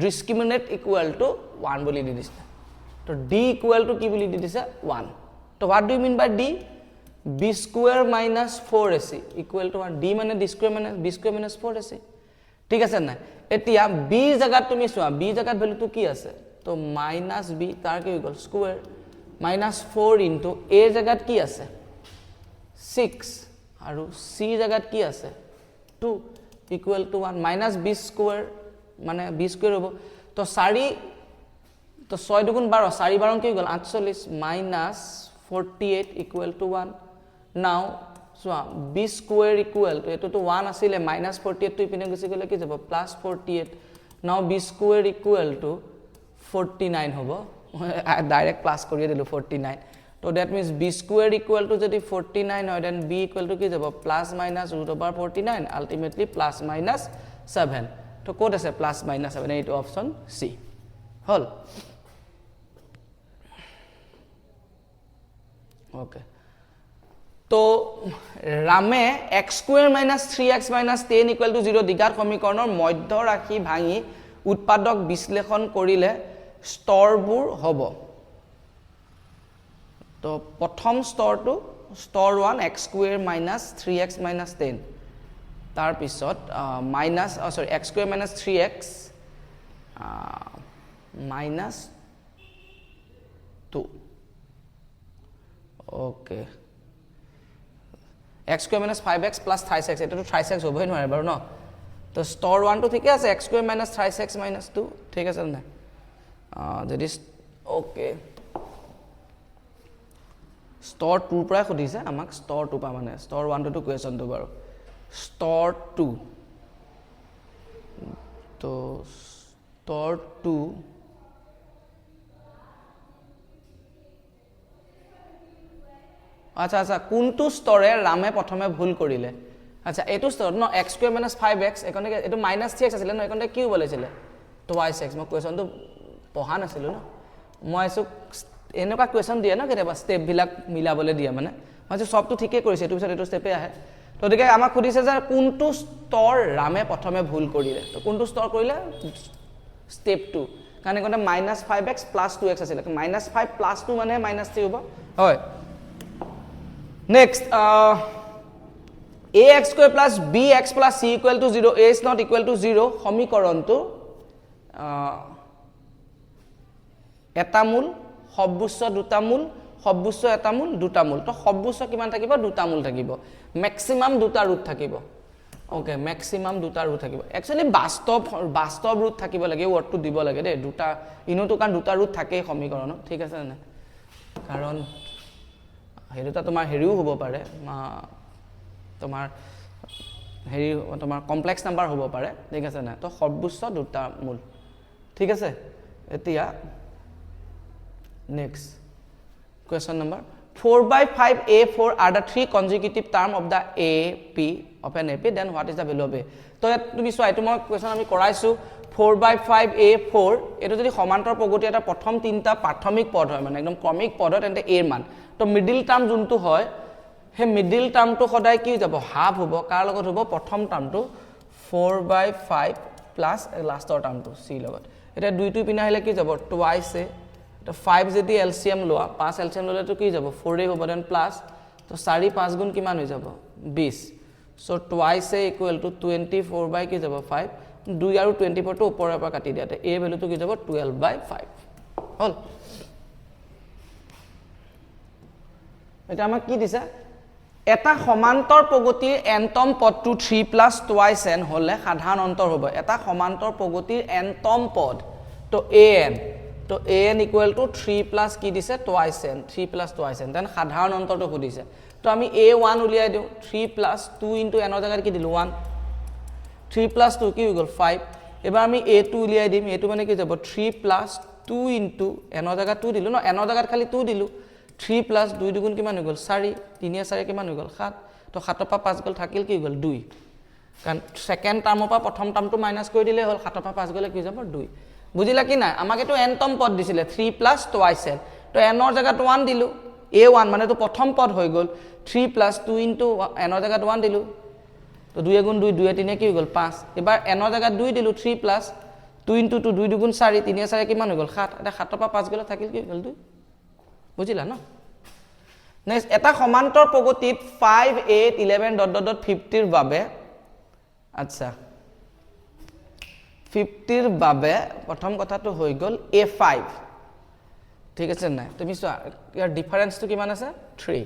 discriminant equal to 1 বুলি দি দিছে তো d equal to কি বুলি দি দিছে 1 তো what do you mean by d b square minus 4ac equal to 1 d মানে d square minus b square minus 4ac ঠিক আছে না এতিয়া b জায়গাত তুমি চোৱা b জায়গাত ভ্যালুটো কি আছে তো minus b তার কি equal square minus 4 into a জায়গাত কি আছে 6 আৰু c জায়গাত কি আছে 2 equal to 1 minus b square মানে b square হ'ব তো 4 তো 6 দুগুণ 12 4 12 কি গল 48 minus 48 equal to 1 now so b square equal to eto to 1 asile minus 48 to ipine gusi gole ki jabo plus 48 now b square equal to 49 hobo direct plus koriye dilu 49 so that means b square equal to jodi 49 hoy then b equal to ki jabo plus minus root over 49 ultimately plus minus 7 to code ase plus minus 7 it option c hol okay তো রামে x square minus 3x minus 10 equal to 0 দ্বিঘাত সমীকৰণৰ মধ্য ৰাখি ভাঙি উৎপাদক বিশ্লেষণ কৰিলে স্তৰবোৰ হ'ব তো প্ৰথম স্তৰটো স্তৰ 1 x square minus 3x minus 10 তাৰ পিছত minus sorry x square minus 3x minus 2 okay x square minus 5x plus 3x এটা তো 3x হবই নৰে বাৰু ন তো স্তৰ 1 তো ঠিকে আছে x square minus 3x minus 2 ঠিক আছে না যদি ওকে স্তৰ 2 পৰা খুদিছে আমাক স্তৰ 2 পা মানে স্তৰ 1 তো কোৱেশ্চন তো বাৰু স্তৰ 2 তো স্তৰ 2 আচ্ছা আচ্ছা কোনটো স্তৰে ৰামে প্ৰথমে ভুল কৰিলে আচ্ছা এটো স্তৰ ন x square minus 5x একনে এটো minus 3x আছিল ন একনে কি বলেছিলে twice x মই কোৱেশ্চনটো পঢ়া নাছিল ন মই এসো এনেকা কোৱেশ্চন দিয়ে ন কেতিয়াবা স্টেপ বিলাক মিলাবলৈ দিয়ে মানে মই সবটো ঠিকই কৰিছে এটো পিছত এটো স্টেপে আহে তো দেখে আমাক খুদিছে যে কোনটো স্তৰ ৰামে প্ৰথমে ভুল কৰিলে তো কোনটো স্তৰ কৰিলে স্টেপ 2 কাৰণ একনে -5x + 2x আছিল -5 + 2 মানে -3 হ'ব হয় next ax square plus bx plus c equal to 0 a is not equal to 0 সমীকৰণটো এটা মূল সবুচ্চ দুটা মূল সবুচ্চ এটা মূল দুটা মূল তো সবুচ্চ কিমান থাকিব দুটা মূল থাকিব ম্যাক্সিমাম দুটা ৰুট থাকিব ওকে ম্যাক্সিমাম দুটা ৰুট থাকিব একচুয়ালি বাস্তৱ ৰুট থাকিব লাগে ওয়াৰ্ডটো দিব লাগে দে দুটা ইনোটো কাৰণ দুটা ৰুট থাকে সমীকৰণত ঠিক আছে না কাৰণ হেৰিটা তোমাৰ হেৰিও হ'ব পাৰে তোমাৰ হেৰি তোমাৰ কমপ্লেক্স নাম্বাৰ হ'ব পাৰে ঠিক আছে না তো সবুচ্চ দুটা মূল ঠিক আছে এতিয়া next question number 4/5a4 are the three consecutive term of the ap of an ap then what is the value of a তো তুমি চোৱা এটো মই কোৱেশ্চন আমি কৰাইছো 4/5a4 এটো যদি সমান্তৰ প্ৰগতি এটা প্ৰথম তিনটা প্ৰাথমিক পদ হয় মানে একদম ক্ৰমিক পদত এন্তে a ৰ মান তো মিডল টাৰ্ম যোনটো হয় হে মিডল টাৰ্মটো সদায় কি যাব হাফ হ'ব কাৰ লগত হ'ব প্ৰথম টাৰ্মটো 4/5 প্লাস লাষ্টৰ টাৰ্মটো c লগত এটা দুইটো পিনা হলে কি যাব টুৱাইস তো 5 যদি এলসিএম লোৱা 5 এলসিএম ললে তো কি যাব 4 এ হ'ব দেন প্লাস তো 4 5 গুণ কিমান হৈ যাব 20 so twice a equal to 24 বাই কি যাব 5 2 আৰু 24 টো ওপৰৰ পৰা কাটি দিয়াতে a ভ্যালুটো কি যাব 12/5 হল এটা আমাক কি দিছে এটা সমান্তৰ প্ৰগতিৰ nতম পদটো 3 প্লাস টুৱাইস n হলে সাধাৰণ অন্তৰ হ'ব এটা সমান্তৰ প্ৰগতিৰ nতম পদ তো an তো an equal to 3 plus কি দিছে twice n 3 plus twice n then সাধাৰণ অন্তৰটো খুদিছে তো আমি a1 উলিয়াই দিও 3 plus 2 into n জায়গাত কি দিলো 1 3 plus 2 কি হৈ গল 5 এবাৰ আমি a2 উলিয়াই দিম a2 মানে কি যাব 3 plus 2 into n জায়গাত 2 দিলো ন n জায়গাত খালি 2 দিলো 3 plus 2 দুগুণ কিমান হৈ গল 4 3 4 কিমান হৈ গল 7 তো 7 পৰা 5 গল থাকিল কি হৈ গল 2 কাৰণ সেকেন্ড টাৰ্মৰ পৰা প্ৰথম টাৰ্মটো মাইনাছ কৰি দিলে হ'ল 7 পৰা 5 গ'লে কি যাব 2 বুজিলা কি নাই আমাক এটো nতম পদ দিছিলে 3 প্লাস টুৱাইছ n তো n ৰ জাগাত 1 দিলু a1 মানে তো প্ৰথম পদ হৈ গ'ল 3 প্লাস 2 ইনটু n ৰ জাগাত 1 দিলু তো 2 গুণ 2 2 3 কি হৈ গ'ল 5 এবাৰ n ৰ জাগাত 2 দিলু 3 প্লাস 2 ইনটু 2 2 গুণ 4 3 4 কিমান হৈ গ'ল 7 এটা 7 পৰা 5 গ'লে থাকিল কি হৈ গ'ল 2 বুজিলা ন নেক্সট এটা সমান্তৰ প্ৰগতিত 5 8 11 ডট ডট 50 ৰ বাবে আচ্ছা 50 ৰ বাবে প্ৰথম কথাটো হৈ গ'ল a5 ঠিক আছে নাই তুমি চোৱা ইয়াৰ ডিফাৰেন্সটো কিমান আছে 3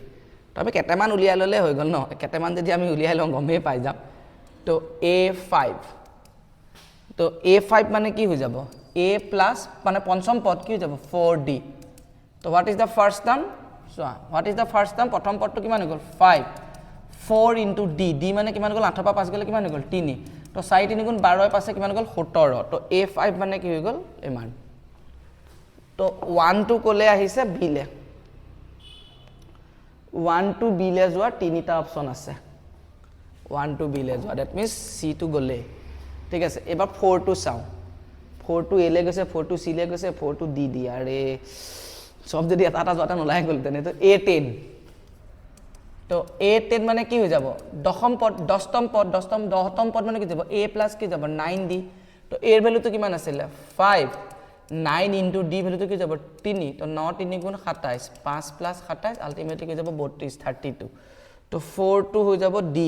তো আমি কেটেমান উলিয়াই ললে হৈ গ'ল ন কেটেমান যদি আমি উলিয়াই লওঁ গমেই পাই যাম তো a5 তো a5 মানে কি হৈ যাব a প্লাস মানে পঞ্চম পদ কি হৈ যাব 4d তো what is the first term চোৱা what is the first term প্ৰথম পদটো কিমান হৈ গ'ল 5 4 ইনটু d d মানে কিমান গ'ল 8 পৰা 5 গ'লে কিমান হৈ গ'ল 3 তো 4 3 গুণ 12 পাছে কিমান গ'ল 17 তো a5 মানে কি হৈ গ'ল ইমান তো 1 টু কোলে আহিছে b লে 1 টু b লে যোৱা তিনিটা অপচন আছে 1 টু b লে যোৱা দ্যাট মিন্স c টু গলে ঠিক আছে এবাৰ 4 টু চাও 4 টু a লে গৈছে 4 টু c লে গৈছে 4 টু d d আৰে সব যদি এটা এটা যোৱাটা নলাই গ'ল তেনে তো a10 তো a10 মানে কি হৈ যাব দশম পদ দশতম পদ দশতম পদ মানে কি যাব a প্লাস কি যাব 9d তো a এর ভ্যালু তো কিমান আছিল 5 9 ইনটু d ভ্যালু তো কি যাব 3 তো 9 3 গুণ 27 5 প্লাস 27 আলটিমেটলি কি যাব 32 32 তো 4 টু হৈ যাব d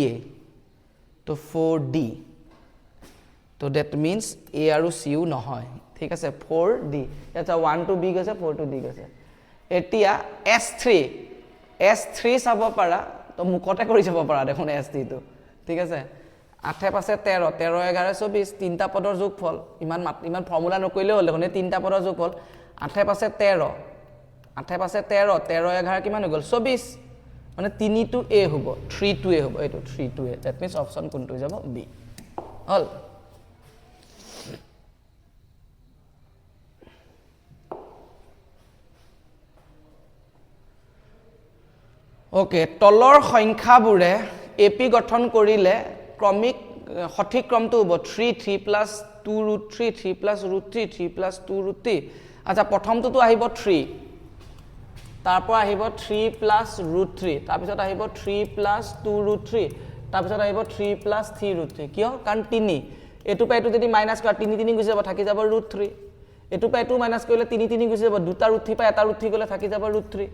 তো 4d তো দ্যাট মিন্স a আৰু c ও নহয় ঠিক আছে 4d এটা 1 টু b গৈছে 4 টু d গৈছে এতিয়া s3 চাব পাৰা তো মুকতে কৰি যাব পাৰা দেখোন s3 তো ঠিক আছে 8 পাছে 13 13 11 24 তিনটা পদৰ যোগফল ইমান ফৰ্মুলা নকৰিলে হ'ল দেখোন তিনটা পদৰ যোগফল 8 পাছে 13 8 পাছে 13 13 11 কিমান হৈ গ'ল 24 মানে 3 টু a হ'ব 3 টু a হ'ব এটো 3 to a that means option কোনটো হৈ যাব b হল ওকে তলৰ সংখ্যাবোৰে এপি গঠন কৰিলে ক্ৰমিক সঠিক ক্ৰমটো হ'ব 3 3 plus 2 root 3 3 plus root 3 3 plus 2 root 3 আচ্ছা প্ৰথমটো আহিব 3 তাৰপৰ আহিব 3 প্লাস ৰুট 3 তাৰপিছত আহিব 3 প্লাস 2 ৰুট 3 তাৰপিছত আহিব 3 প্লাস 3 ৰুট 3 কিয় কাৰণ 3 এটো পা এটো যদি মাইনাস কৰা 3 3 গুছি যাব থাকি যাব ৰুট 3 এটো পা এটো মাইনাস কৰিলে 3 3 গুছি যাব দুটা ৰুট 3 পা এটা ৰুট 3 গলে থাকি যাব ৰুট 3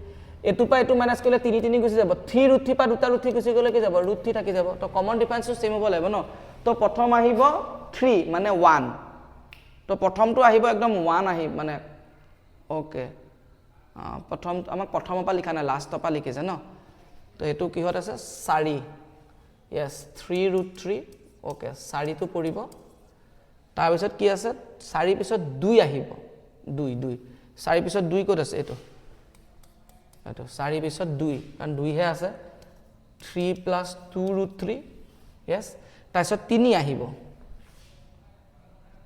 এটো পা এটো মাইনাস কৰিলে 3 3 গুছি যাব 3 ৰুট 3 পা দুটা ৰুট 3 গুছি গলে কি যাব ৰুট 3 থাকি যাব তো কমন ডিফাৰেন্সটো সেম হ'ব লাগিব ন তো প্ৰথম আহিব 3 মানে 1 তো প্ৰথমটো আহিব একদম 1 আহিব মানে ওকে প্ৰথম আমাক প্ৰথমৰ পৰা লিখা নাই লাষ্টৰ পৰা লিখিছে ন তো এটো কিহত আছে 4 yes 3 ৰুট 3 ওকে 4 টো পৰিব তাৰ পিছত কি আছে 4 পিছত 2 আহিব 2 2 4 পিছত 2 ক'ত আছে এটো 4 পিছত 2 কাৰণ 2 হে আছে 3 প্লাস 2 ৰুট 3 yes তাৰপিছত 3 আহিব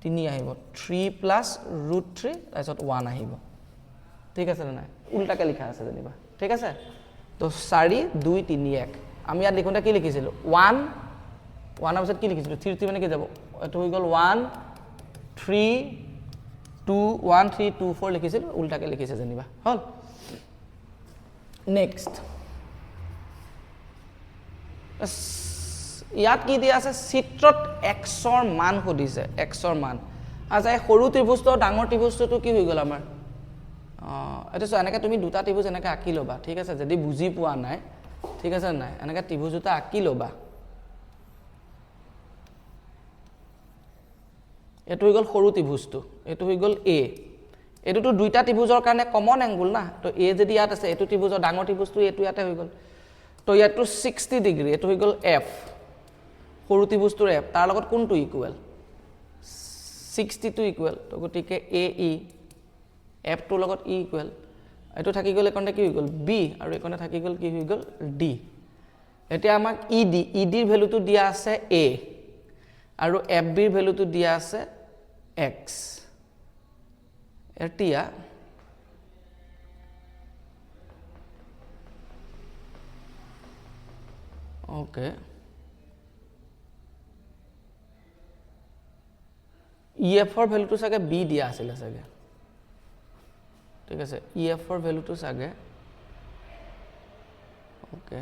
3 প্লাস ৰুট 3 তাৰপিছত 1 আহিব ঠিক আছে না উল্টাকে লিখা আছে জানিবা ঠিক আছে তো 4 2 3 1 আমি ইয়াত লিখোঁতে কি লিখিছিল 1 1 এর পিছত কি লিখিছিল 3 3 মানে কি যাব এটো হৈ গল 1 3 2 1 3 2 4 লিখিছিল উল্টাকে লিখিছে জানিবা হল নেক্সট ইয়াত কি দিয়া আছে চিত্ৰত x ৰ মান সুধিছে x ৰ মান আচ্ছা সৰু ত্ৰিভুজটো ডাঙৰ ত্ৰিভুজটো কি হৈ গল আমাৰ এটা সো এনেকা তুমি দুটা ত্ৰিভুজ এনেকা আঁকি লবা ঠিক আছে যদি বুজি পোৱা নাই ঠিক আছে নাই এনেকা ত্ৰিভুজ দুটা আঁকি লবা এটো হৈ গল সৰু ত্ৰিভুজটো এটো হৈ গল a এটোটো দুইটা ত্ৰিভুজৰ কাৰণে কমন এংগল না তো a যদি ইয়াত আছে এটো ত্ৰিভুজৰ ডাঙৰ ত্ৰিভুজটো এটো ইয়াতে হৈ গল তো ইয়াটো 60 ডিগ্ৰী এটো হৈ গল f সৰু ত্ৰিভুজটোৰ f তাৰ লগত কোনটো ইকুৱেল 60 টু ইকুৱেল তো গতিকে ae f টোৰ লগত e ইকুৱেল এটো থাকি গলে কোনটা কি হৈ গল b আৰু একনে থাকি গল কি হৈ গল d এতিয়া আমাক ed ৰ ভ্যালুটো দিয়া আছে a আৰু fb ৰ ভ্যালুটো দিয়া আছে x এতিয়া ওকে EF-ৰ ভ্যালুটো চাগে B দিয়া আছিল চাগে ঠিক আছে EF-ৰ ভ্যালুটো চাগে ওকে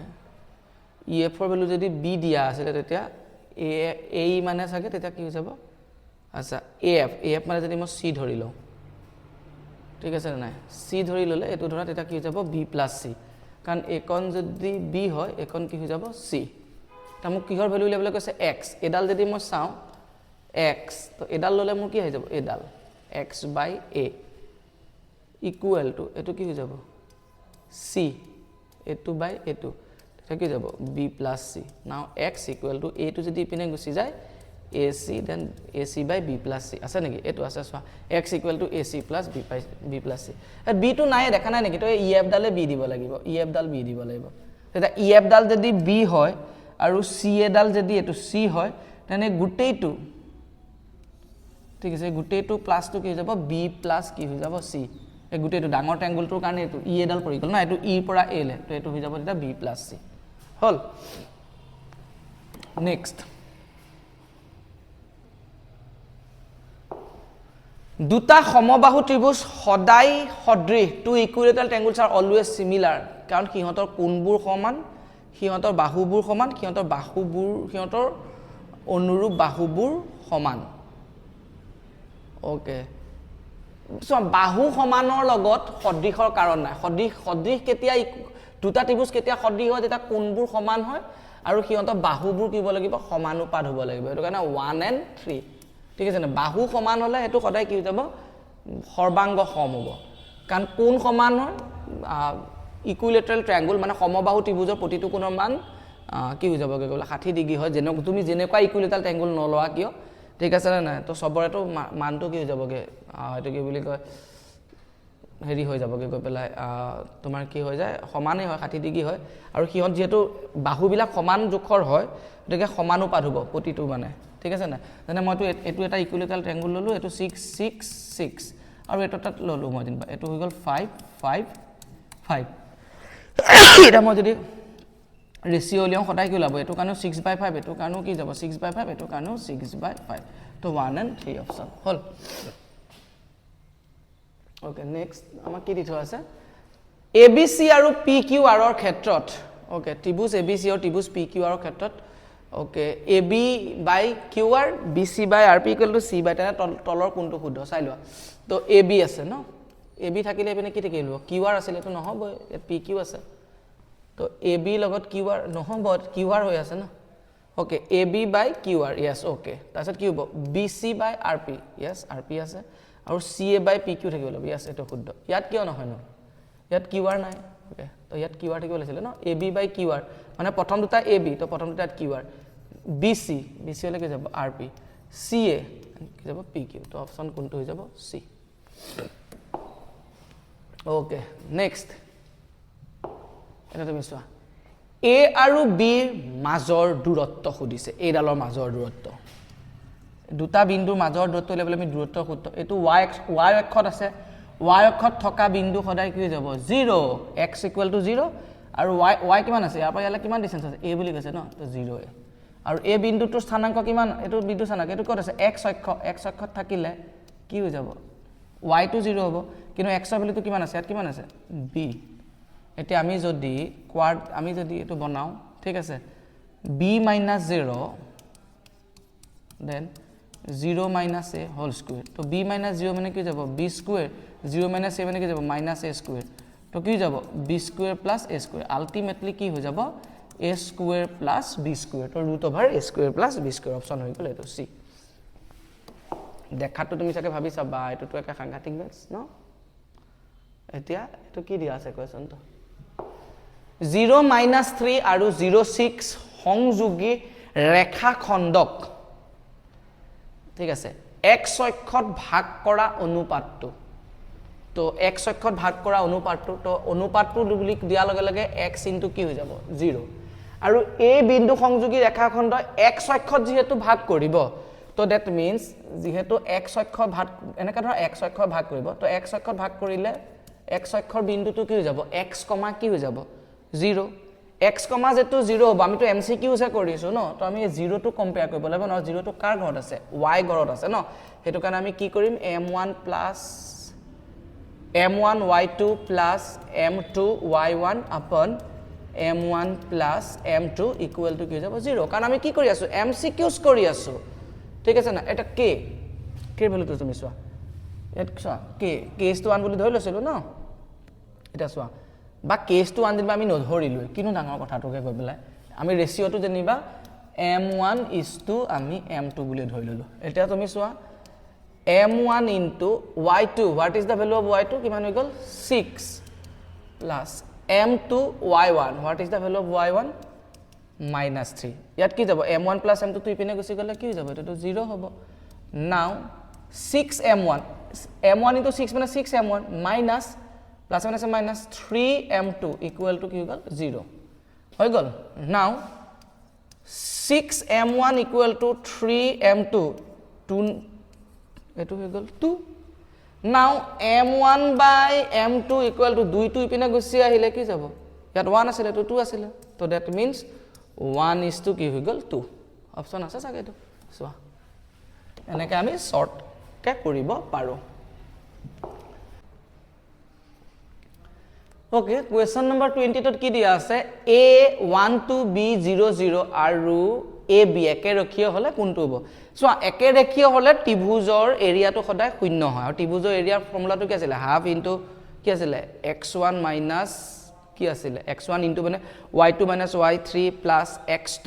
EF-ৰ ভ্যালু যদি B দিয়া আছিল তেতিয়া A মানে চাগে তেতিয়া কি হৈ যাব আচ্ছা AF মানে যদি মই C ধৰি লওঁ ঠিক আছে নাই C ধৰি ললে এটো ধৰা তেতিয়া কি হৈ যাব B + C কাৰণ একন যদি B হয় একন কি হৈ যাব C তা মোক কিহৰ ভ্যালু উলিয়াবলৈ কৈছে x এডাল যদি মই চাওঁ x তো এডাল ললে মোৰ কি হৈ যাব এডাল x/a ইকুৱেল টু এটো কি হৈ যাব c এটো বাই এটো এটা কি যাব b + c now x equal to a two যদি ইপিনে গুচি যায় ac then ac by b + c আছে নেকি এটো আছে চোৱা x equal to ac + b + c b two নাই দেখা নাই নেকি তো ef ডালে b দিব লাগিব ef ডাল b দিব লাগিব তেতিয়া ef ডাল যদি b হয় আৰু c ডাল যদি এটো c হয় তেনে গুটেইটো ঠিক আছে গুটেইটো প্লাস টু কি হৈ যাব b + কি হৈ যাব c এই গুটেইটো ডাঙৰ ট্ৰায়াঙ্গলটোৰ কাৰণে এটো e এডাল পৰি গল না এটো e পৰা a লে তো এটো হৈ যাব তেতিয়া b + c হল নেক্সট দুটা সমবাহু ত্ৰিভুজ সদায় সদৃশ টু ইকুইলেটাৰেল ট্ৰায়াঙ্গলছ আৰ অলৱেজ সিমিলাৰ কাৰণ কিহতৰ কোণবোৰ সমান কিহতৰ বাহুবোৰ সমান কিহতৰ অনুৰূপ বাহুবোৰ সমান ওকে সো বাহু সমানৰ লগত সদৃশৰ কাৰণ নাই সদৃশ কেতিয়া দুটা ত্ৰিভুজ কেতিয়া সদৃশ হয় যেতিয়া কোণবোৰ সমান হয় আৰু কিহতৰ বাহুবোৰ কি হ'ব লাগিব সমানুপাত হ'ব লাগিব এটো কাৰণে 1 and 3 ঠিক আছে না বাহু সমান হলে এটো সদায় কি হৈ যাব সৰ্বাংগ সম হ'ব কাৰণ কোণ সমান হয় ইকুইলেটাৰেল ট্ৰায়াঙ্গল মানে সমবাহু ত্ৰিভুজৰ প্ৰতিটো কোণৰ মান কি হৈ যাব গৈ 60 ডিগ্ৰী হয় যেন তুমি যেনেকুৱা ইকুইলেটাৰেল ট্ৰায়াঙ্গল নলৱা কিয় ঠিক আছে না তো সবৰেটো মানটো কি হৈ যাবগে এটো কি বুলি কয় হেৰি হৈ যাবগে গৈ পেলাই তোমাৰ কি হৈ যায় সমানে হয় 60 ডিগ্ৰী হয় আৰু কিহত যেহেতু বাহুবিলাক সমান জোখৰ হয় গতিকে সমানুপাত হ'ব প্ৰতিটো মানে ঠিক আছে না তেনে মইতো এটো এটা ইকুইলেটাৰেল ট্ৰায়াঙ্গল ললো এটো 6 6 6 আৰু এটো তাত ললো মই দিন এটো হৈ গল 5 5 5 এটা মই যদি ৰেশিও লিও সদায় কি ওলাব এটো কানো 6/5 এটো কানো কি যাব 6/5 এটো কানো 6/5 তো 1 and 3 option hall okay next আমাৰ কি দিথ আছে ABC আৰু PQR ৰ ক্ষেত্ৰত ওকে ত্ৰিভুজ ABC আৰু ত্ৰিভুজ PQR ৰ ক্ষেত্ৰত ওকে AB/QR BC/RP = C/tan তলৰ কোণটো শুদ্ধ চাই লোৱা তো AB আছে ন AB থাকিলে এপিনে কি থাকিব QR আছিল এটো নহব PQ আছে তো AB লগত QR নহব QR হৈ আছে ন ওকে AB/QR yes ওকে তাৰছত কি হ'ব BC/RP yes RP আছে আৰু CA/PQ থাকিব লাগিব yes এটো শুদ্ধ ইয়াত কিয় নহয় ন ইয়াত QR নাই ওকে তো ইয়াত QR থাকিব লাগিছিল ন AB/QR মানে প্ৰথম দুটা AB তো প্ৰথম দুটা QR BC হলে কি যাব RP CA কি যাব PQ তো অপশন কোনটো হৈ যাব C ওকে নেক্সট এটা তুমি চোৱা A আৰু B ৰ মাজৰ দূৰত্ব খুদিছে A ডালৰ মাজৰ দূৰত্ব দুটা বিন্দুৰ মাজৰ দূৰত্ব লেভেল আমি দূৰত্ব সূত্ৰ এটো y অক্ষত আছে y অক্ষত থকা বিন্দু সদায় কি হৈ যাব 0 x = 0 আৰু y কিমান আছে ইয়াৰ পৰা ইয়ালে কিমান ডিসটেন্স আছে a বুলি কৈছে ন তো 0 আৰু a বিন্দুটোৰ স্থানাংক কিমান এটো বিন্দু স্থানাংক এটো ক'ত আছে x অক্ষত থাকিলে কি হৈ যাব y টো 0 হ'ব কিন্তু x ৰ ভ্যালুটো কিমান আছে ইয়াত কিমান আছে b এতিয়া আমি যদি এটো বনাও ঠিক আছে b - 0 then 0 - a whole square তো b - 0 মানে কি যাব b square 0 - a মানে কি যাব -a square তো কি যাব b square + a square ultimately কি হৈ যাব a square + b square তো √a square + b square option হৈ গল এটো c দেখাটো তুমি চাগে ভাবিছা বা এটোটো একা সাংঘাতিক ম্যাথছ ন এতিয়া এটো কি দিয়া আছে কোৱেশ্চনটো 0 - 3 আৰু 0 6 সংযোগী ৰেখাখণ্ডক ঠিক আছে x অক্ষত ভাগ কৰা অনুপাতটো তো x অক্ষত ভাগ কৰা অনুপাতটো তো অনুপাতটো বুলি দিয়া লগে লগে x * কি হৈ যাব 0 আৰু এই বিন্দু সংযোগী ৰেখাখণ্ড x অক্ষত যেহেতু ভাগ কৰিব তো দ্যাট মিন্স যেহেতু x অক্ষ ভাগ এনেকা ধৰা x অক্ষ ভাগ কৰিব তো x অক্ষত ভাগ কৰিলে x অক্ষৰ বিন্দুটো কি হৈ যাব x, কি হৈ যাব 0 x, z টো 0 হ'ব আমিতো MCQ হে কৰিছো ন তো আমি 0 টো কম্পেয়াৰ কৰিব লাগিব ন 0 টো কাৰ ঘৰত আছে y ঘৰত আছে ন হেতু কাৰণে আমি কি কৰিম m1 plus m1 y2 plus m2 y1 upon m1 plus m2 equal to কি যাব 0 কাৰণ আমি কি কৰি আছো MCQs কৰি আছো ঠিক আছে না এটা k k ভ্যালুটো তুমি চোৱা এত চোৱা k কেস টো 1 বুলি ধৰি লৈছিলো ন এটা চোৱা বা কেস টো 1 দিবা আমি নধৰিলো কিনো ডাঙৰ কথাটোকে কৈ পেলাই আমি ৰেশিওটো জানিবা m1 is to আমি m2 বুলি ধৰি ললো এটা তুমি চোৱা m1 into y2 what is the value of y2 কিমান হৈ গল 6 plus m2 y1 what is the value of y1 minus 3 ইয়াত কি যাব m1 plus m2 তো ইপিনে গুছি গলে কি হৈ যাব এটা তো 0 হ'ব now 6m1 m1 into 6 মানে 6m1 minus plus minus 3m2 equal to কি গল 0 হৈ গল now 6m1 equal to 3m2 2 এটো হৈ গল 2 now m1 by m2 equal to 2 to ইপিনে গুছি আহিলে কি যাব ইয়াত 1 আছিল তো 2 আছিল তো that means 1 is to কি হৈ গল 2 অপচন আছে চাগে তো চোৱা এনেকে আমি শৰ্ট কে কৰিব পাৰো ওকে কোয়েশ্চন নম্বৰ 20 ত কি দিয়া আছে a1 to b00 আৰু ab একে ৰেখীয় হলে কোনটো হ'ব সো একে ৰেখীয় হলে ত্ৰিভুজৰ এৰিয়াটো সদায় শূন্য হয় আৰু ত্ৰিভুজৰ এৰিয়াৰ ফৰ্মুলাটো কি আছিল হাফ ইনটু কি আছিল x1 মাইনাস কি আছিল x1 ইনটু মানে y2 minus y3 plus x2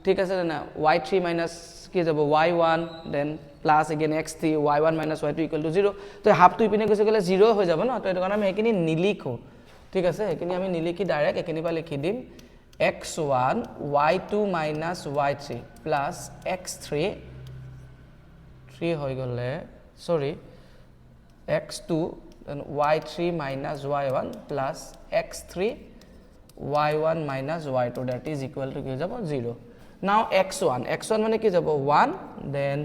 ঠিক আছে না y3 মাইনাস কি যাব y1 then plus again x3 y1 minus y2 equal to 0 তো হাফ টু ইপিনে গৈছে গলে 0 হৈ যাব না তো এটো কাৰণে আমি একিনি নিলিখো ঠিক আছে একিনি আমি নিলিখি ডাইৰেক্ট একিনি পা লিখি দিম x1 y2 minus y3 plus x3 3 হৈ গলে সৰি x2 then y3 minus y1 plus x3 y1 minus y2 that is equal to কি যাব 0 now x1 মানে কি যাব 1 then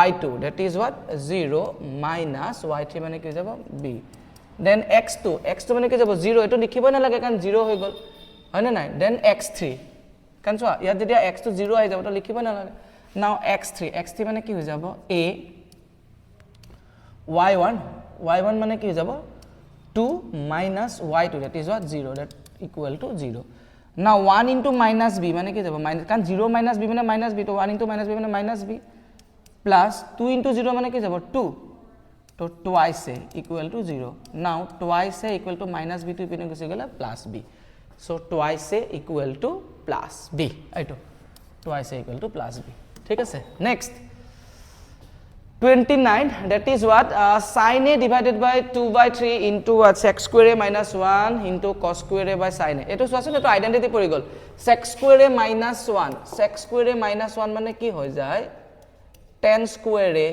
y2 that is what 0 minus y3 মানে কি যাব b then x2 মানে কি যাব 0 এটো লিখিব না লাগে কারণ 0 হৈ গল হয় না নাই then x3 কারণ চোৱা ইয়াত যদি x2 0 আহি যাব তো লিখিব না লাগে now x3 মানে কি হৈ যাব a y1 মানে কি হৈ যাব 2 minus y2 that is what 0 that equal to 0 now 1 into minus b মানে কি যাব minus কারণ 0 minus b মানে minus b তো 1 into minus b মানে minus b plus 2 into 0 মানে কি যাব 2 তো twice a equal to 0 now twice a equal to minus b to ইপিনে গুছি গলে plus b so twice a equal to plus b এইটো twice a equal to plus b ঠিক আছে next 29 that is what sin a divided by 2 by 3 into what sec square a minus 1 into cos square a by sin a এটো সোয়াছে এটো identity পৰি গল sec square a minus 1 মানে কি হৈ যায় tan square a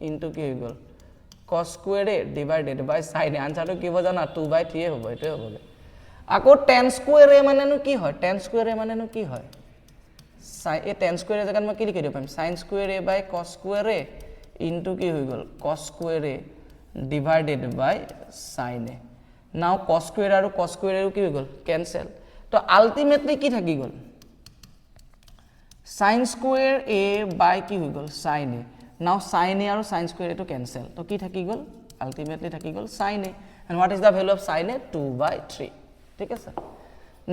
into কি হৈ গল cos square a divided by sin a আনসারটো কি হ'ব জানা 2 by 3 হ'ব এটো হ'ব আকৌ tan square a মানে কি হয় tan square a মানে কি হয় sin a tan square a জাগাত মই কি লিখি দিব পাৰিম sin square a by cos square a into কি হৈ গল cos square a divided by sin a now cos square আৰু cos square a কি হৈ গল cancel তো আলটিমেটলি কি থাকি গল sin square a by কি হৈ গল sin a now sin a আৰু sin square a to cancel তো কি থাকি গল আলটিমেটলি থাকি গল sin a and what is the value of sin a 2 by 3 ঠিক আছে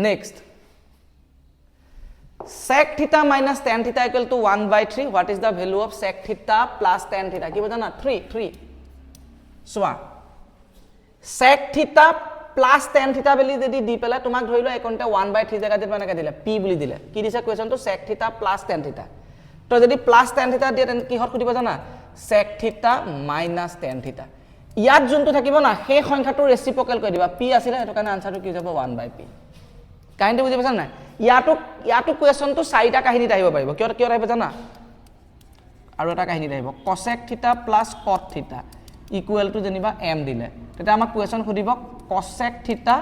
next sec theta minus tan theta equal to 1 by 3 what is the value of sec theta plus tan theta কি বুঝা না 3 সোয়া sec theta plus tan theta বলি যদি দি পেলা তোমাক ধৰিলো একনটা 1 by 3 জায়গা দিবা নাকা দিলা p বুলি দিলে কি দিছে কোৱেশ্চন তো sec theta plus tan theta তো যদি plus tan theta দিয়ে তেন কি হত খুদিব জানা sec theta minus tan theta ইয়াত যোনটো থাকিব না সেই সংখ্যাটো ৰেচিপ্ৰকেল কৰি দিবা p আছিল এটো কাৰণে আনসাৰটো কি যাব 1 by p কাইন্ডলি বুজি পাছা নাই ইয়াটো কোৱেশ্চন তো চাৰিটা কাহিনীত আহিব পাৰিব কিয় আহিব জানা আৰু এটা কাহিনীত আহিব cosec theta plus cot theta equal to যেনিবা m দিলে তেতিয়া আমাক question খুদিব cosec theta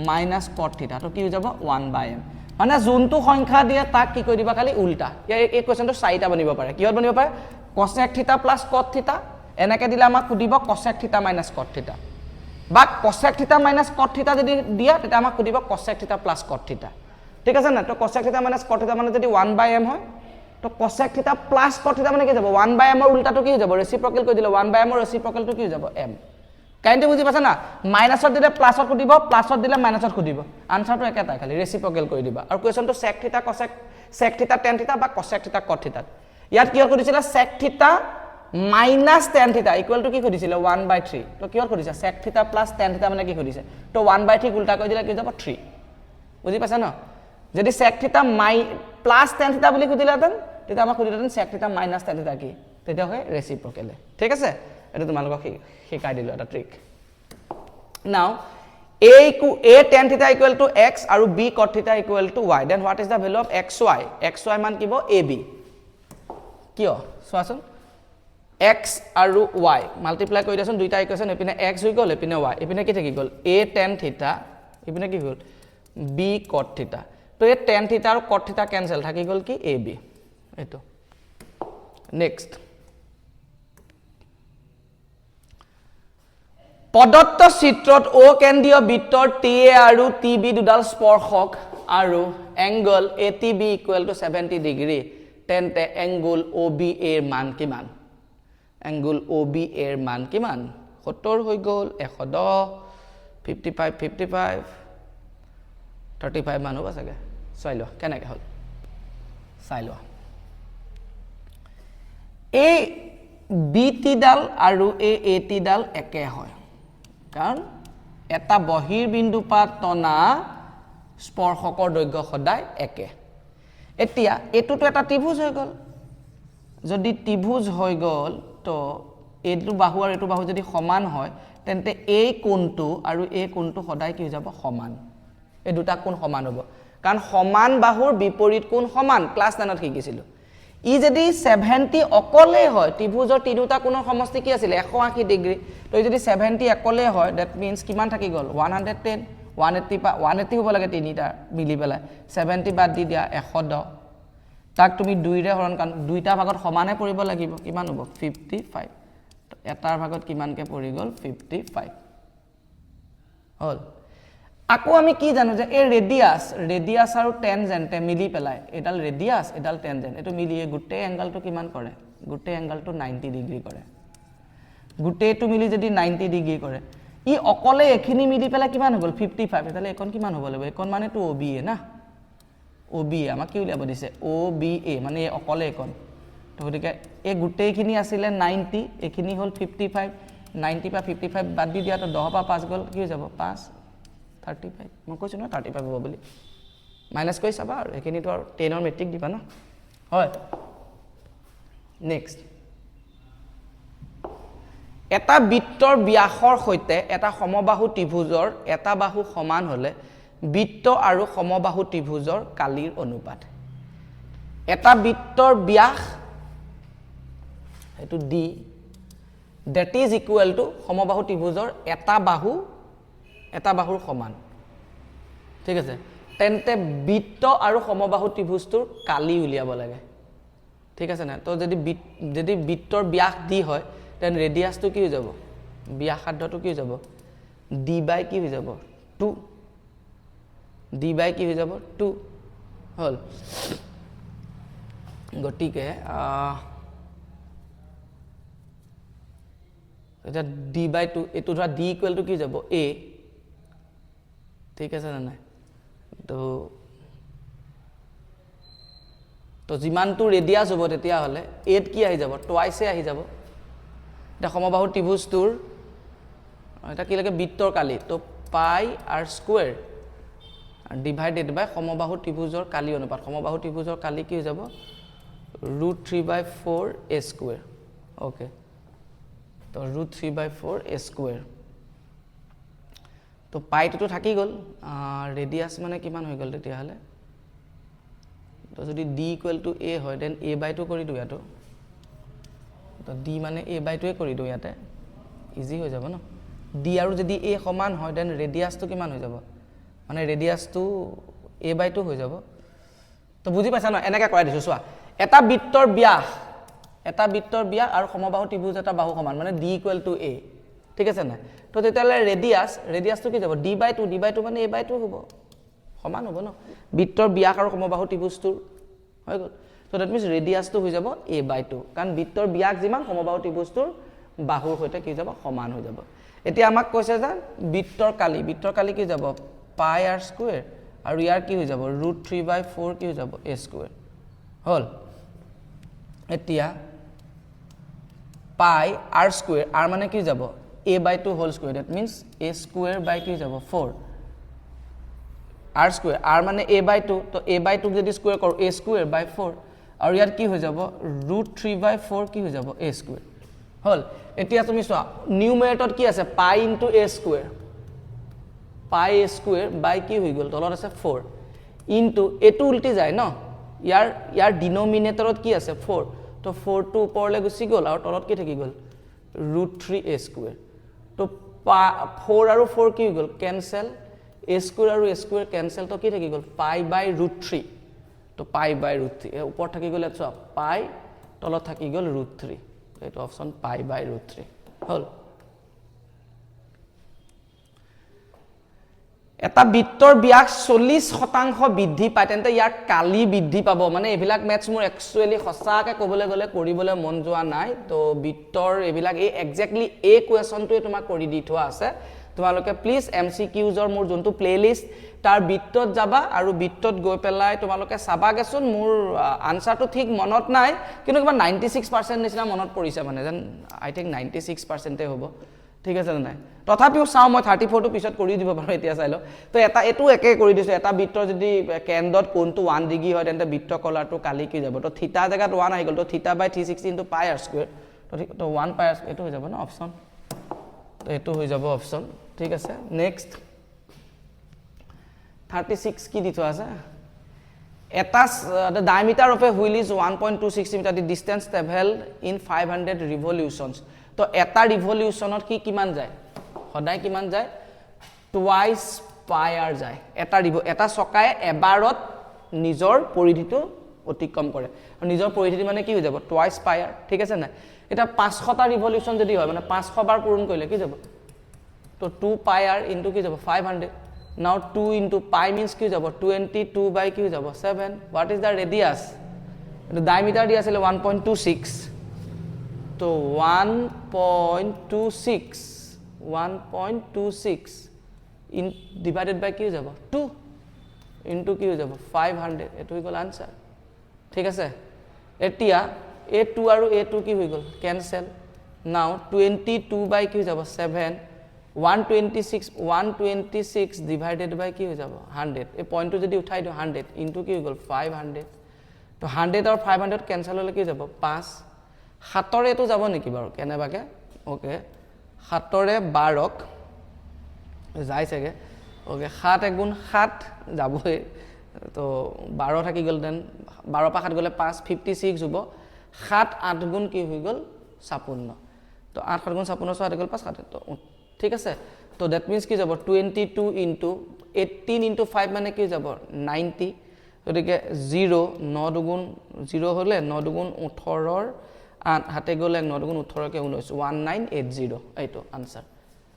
minus cot theta তো কি হৈ যাব 1 by m মানে যোনটো সংখ্যা দিয়ে তাক কি কৰি দিবা খালি উল্টা এই কোৱেশ্চনটো চাৰিটা বনিব পাৰে কিহত বনিব পাৰে cosec theta plus cot theta এনেকে দিলে আমাক খুদিব cosec theta minus cot theta বা cosec থিটা মাইনাস cot থিটা যদি দিয়া তেতিয়া আমাক খুদিব cosec থিটা প্লাস cot থিটা ঠিক আছে না তো cosec থিটা মাইনাস cot থিটা মানে যদি 1/m হয় তো cosec থিটা প্লাস cot থিটা মানে কি যাব 1/m ৰ উল্টাটো কি হৈ যাব ৰেচিপ্ৰকেল কৈ দিলে 1/m ৰ ৰেচিপ্ৰকেলটো কি হৈ যাব m কাইন্ডে বুজি পাছা না মাইনাসত দিলে প্লাসত খুদিব প্লাসত দিলে মাইনাসত খুদিব আনসাৰটো একেটাই খালি ৰেচিপ্ৰকেল কৰি দিবা আৰু কোৱেশ্চনটো sec থিটা cosec sec থিটা tan থিটা বা cosec থিটা cot থিটা ইয়াত কি কৰিছিল sec থিটা minus tan theta equal to কি কৰিছিল 1/3 তো কিহৰ কৰিছে sec theta plus tan theta মানে কি কৰিছে তো 1/3 উল্টা কৰি দিলে কি যাব 3 বুজি পাছা ন যদি sec theta plus tan theta বুলি কইদিলাতেন তেতিয়া আমাক কইদিলাতেন sec theta minus tan theta কি তেতিয়া হয় ৰেচিপ্ৰকেল ঠিক আছে এটা তোমালোকক শিকাই দিলো এটা ট্ৰিক নাও a tan theta equal to x আৰু b cot theta equal to y then what is the value of xy মান কিব ab কিয় সোৱাচোন x আৰু y মাল্টিপ্লাই কৰি দিছন দুইটা ইকুৱেচন এপিনে x হৈ গল এপিনে y এপিনে কি থাকি গল a tan theta এপিনে কি হল b cot theta তো এই tan theta আৰু cot theta ক্যান্সেল থাকি গল কি ab এটো নেক্সট পদত্ত চিত্ৰত o কেন্দ্ৰীয় বৃত্তৰ ta আৰু tb দুডাল স্পৰ্শক আৰু এংগল atb = 70 ডিগ্ৰী তেন্তে এংগল oba এর মান কিমান angle OB এর মান কিমান 70 হৈ গল 110 55 55 35 মান হ'ব চাগে চাই লো কেনেকৈ হল চাই লো এই BT ডাল আৰু এই AT ডাল একে হয় কাৰণ এটা বহিৰ্বিন্দু পাত তনা স্পৰ্শকৰ দৈৰ্ঘ্য সদায় একে এতিয়া এটুটো এটা ত্ৰিভুজ হৈ গল যদি ত্ৰিভুজ হৈ গল তো এইটো বাহু আৰু এইটো বাহু যদি সমান হয় তেন্তে এই কোণটো আৰু এই কোণটো সদায় কি হৈ যাব সমান এই দুটা কোণ সমান হ'ব কাৰণ সমান বাহুৰ বিপৰীত কোণ সমান ক্লাস 9ত শিকিছিল ই যদি 70 অকলে হয় ত্ৰিভুজৰ তিনিটা কোণৰ সমষ্টি কি আছিল 180 ডিগ্ৰী তো যদি 70 অকলে হয় দ্যাট মিন্স কিমান থাকি গল 110 180 হ'ব লাগে তিনিটা মিলি পেলাই 70 বাদ দি দিয়া 110 তাক তুমি 2 ৰে হৰণ কান দুইটা ভাগত সমানে পৰিব লাগিব কিমান হ'ব 55 এটাৰ ভাগত কিমানকে পৰি গল 55 হল আকো আমি কি জানো যে এই ৰেডিয়াস আৰু টেনজেন্টে মিলি পেলাই এডাল ৰেডিয়াস এডাল টেনজেন্ট এটো মিলি গুটে এংগলটো কিমান কৰে গুটে এংগলটো 90 ডিগ্ৰী কৰে গুটেটো মিলি যদি 90 ডিগ্ৰী কৰে ই অকলে এখিনি মিলি পেলাই কিমান হ'ল 55 এটালে একন কিমান হ'ব লাগিব একন মানে তো OBA না OBA আমাক কি উলিয়াব দিছে OBA মানে অকলে একন তো গতিকে এই গুটেখিনি আছিল 90 এখিনি হ'ল 55 90 পা 55 বাদ দি দিয়া তো 10 পা 5 গল কি হৈ যাব 5 35 মই কৈছো না 35 হ'ব বুলি মাইনাস কৰি চাবা আৰু এখিনি তো 10 ৰ মেট্ৰিক দিবা না হয় নেক্সট এটা বৃত্তৰ ব্যাসৰ সৈতে এটা সমবাহু ত্ৰিভুজৰ এটা বাহু সমান হলে বৃত্ত আৰু সমবাহু ত্ৰিভুজৰ কালিৰ অনুপাত এটা বৃত্তৰ ব্যাস এটো d that is equal to সমবাহু ত্ৰিভুজৰ এটা বাহুৰ সমান ঠিক আছে তেন্তে বৃত্ত আৰু সমবাহু ত্ৰিভুজটোৰ কালি উলিয়াব লাগে ঠিক আছে না তো যদি বৃত্তৰ ব্যাস d হয় দেন ৰেডিয়াসটো কি হৈ যাব ব্যাসাৰ্ধটো কি হৈ যাব d বাই কি হৈ যাব 2 d বাই কি হৈ যাব 2 হল গটিকে এটা d বাই 2 এটো ধৰা d ইকুয়াল টু কি যাব a ঠিক আছে না নাই তো যিমানটো ৰেডিয়াস হ'ব তেতিয়া হলে a কি আহি যাব টুৱাইস আহি যাব এটা সমবাহু ত্ৰিভুজটোৰ এটা কি লাগে বৃত্তৰ কালি তো পাই r স্কয়াৰ ডিভাইডেড বাই সমবাহু ত্ৰিভুজৰ কালি অনুপাত সমবাহু ত্ৰিভুজৰ কালি কি হৈ যাব √3/4 a স্কয়াৰ ওকে তো √3/4 a স্কয়াৰ তো পাইটো থাকি গল ৰেডিয়াস মানে কিমান হৈ গল তেতিয়া হলে তো যদি d = a হয় দেন a/2 কৰি দিও ইয়াটো তো d মানে a/2 কৰি দিও ইয়াতে ইজি হৈ যাব ন d আৰু যদি a সমান হয় দেন ৰেডিয়াসটো কিমান হৈ যাব মানে ৰেডিয়াসটো a/2 হৈ যাব তো বুজি পাইছা ন এনেকা কৰাই দিছো চোৱা এটা বৃত্তৰ ব্যাস আৰু সমবাহু ত্ৰিভুজ এটা বাহু সমান মানে d = a ঠিক আছে নাই তো তেতিয়াহ'লে ৰেডিয়াছটো কি যাব d/2 মানে a/2 হ'ব সমান হ'ব ন বৃত্তৰ ব্যাস আৰু সমবাহু ত্ৰিভুজটোৰ হৈ গ'ল তো দ্যাট মিন্স ৰেডিয়াছটো হৈ যাব a/2 কাৰণ বৃত্তৰ ব্যাস যিমান সমবাহু ত্ৰিভুজটোৰ বাহুৰ সৈতে কি যাব সমান হৈ যাব এতিয়া আমাক কৈছে যে বৃত্তৰ কালি কি যাব পাই r স্কয়াৰ আৰু ইয়াৰ কি হৈ যাব √3/4 কি হৈ যাব a স্কয়াৰ হল এতিয়া পাই r স্কয়াৰ r মানে কি যাব a/2 whole square that means a square by কি যাব 4 r স্কয়াৰ r মানে a/2 তো a/2 যদি স্কয়াৰ কৰো a স্কয়াৰ বাই 4 আৰু ইয়াৰ কি হৈ যাব √3/4 কি হৈ যাব a স্কয়াৰ হল এতিয়া তুমি চোৱা নিউমাৰেটৰত কি আছে পাই ইনটু a স্কয়াৰ পাই a স্কয়াৰ বাই কি হৈ গল তলত আছে 4 ইনটু এটো উল্টি যায় ন ইয়াৰ ডিনোমিনেটৰত কি আছে 4 তো 4 টো ওপৰলৈ গুচি গল আৰু তলত কি থাকি গল √3a স্কয়াৰ তো 4 আৰু 4 কি হৈ গল কেনসেল a স্কয়াৰ আৰু a স্কয়াৰ কেনসেল তো কি থাকি গল পাই বাই √3 তো পাই বাই √3 ওপৰ থাকি গল চোৱা পাই তলত থাকি গল √3 এইটো অপচন পাই বাই √3 হল এটা বৃত্তৰ ব্যাস 40% বৃদ্ধি পায় তেন্তে ইয়াৰ কালি বৃদ্ধি পাব মানে এবিলাক ম্যাথছ মোৰ একচুয়ালি সঁচাকে কবলৈ গলে কৰিবলৈ মন যোৱা নাই তো বৃত্তৰ এবিলাক এই এক্স্যাক্টলি এই কোৱেশ্চনটোৱে তোমাক কৰি দি থোৱা আছে তোমালোকে প্লিজ এমসিকিউজৰ মোৰ যোনটো প্লেলিষ্ট তাৰ বৃত্তত যাবা আৰু বৃত্তত গৈ পেলাই তোমালোকে চাবাগেচোন মোৰ আনসাৰটো ঠিক মনত নাই কিন্তু কিবা 96% নিচিনা মনত পৰিছে মানে যেন আই থিংক 96% এ হ'ব ঠিক আছে নাই তথাপিও চাও মই 34 টো পিছত কৰি দিব পাৰো এতিয়া চাইলো তো এটা এটো একে কৰি দিছো এটা বৃত্তৰ যদি কেন্দ্ৰত কোনটো 1 ডিগ্ৰী হয় তেন্তে বৃত্ত কলাৰটো কালি কি যাব তো থিটা জায়গাত 1 আহি গল তো থিটা বাই 360 ইনটু পাই r স্কয়াৰ তো 1 পাই r এটো হৈ যাব না অপচন তো এটো হৈ যাব অপচন ঠিক আছে নেক্সট 36 কি দিছো আছে এটা the diameter of a wheel is 1.2 cm the distance traveled in 500 revolutions তো এটা রিভলিউশনত কি কিমান যায় সদায় কিমান যায় টুৱাইস পাই r যায় এটা চকায়ে এবাৰত নিজৰ পৰিধিটো অতিক্ৰম কৰে আৰু নিজৰ পৰিধি মানে কি হৈ যাব টুৱাইস পাই r ঠিক আছে না এটা 500টা ৰিভলিউশন যদি হয় মানে 500 বাৰ পূৰণ কৰিলে কি যাব তো 2 পাই r ইনটু কি যাব 500 now 2 into pi means কি যাব 22 by কি যাব 7 what is the radius the diameter দিয়া আছিল 1.26 তো 1.26 in divided by কি যাব 2 into কি যাব 500 এটো ইকুয়াল আনসার ঠিক আছে এতিয়া a2 আৰু a2 কি হৈ গল ক্যান্সেল now 22 by কি যাব 7 126 divided by কি হৈ যাব 100 এই পইণ্টটো যদি উঠাই দিও 100 into কি হৈ গল 500 তো 100 আৰু 500 ক্যান্সেল হলে কি যাব 5 7ৰে এটো যাব নেকি বাৰু কেনেবাকে ওকে 7ৰে 12ক যাই চাগে ওকে 7 * 7 যাবই তো 12 থাকি গল দেন 12 পা 7 গলে 5 56 হ'ব 7 8 গুণ কি হৈ গল 56 তো 8 7 গুণ 56 7 গল 5 7 তো ঠিক আছে তো দ্যাট মিন্স কি যাব 22 into 18 into 5 মানে কি যাব 90 গতিকে 0 9 দুগুণ 0 হলে 9 দুগুণ 18 8 হাতে গলে 9 দুগুণ 18 কে 19 1980 এইটো আনসার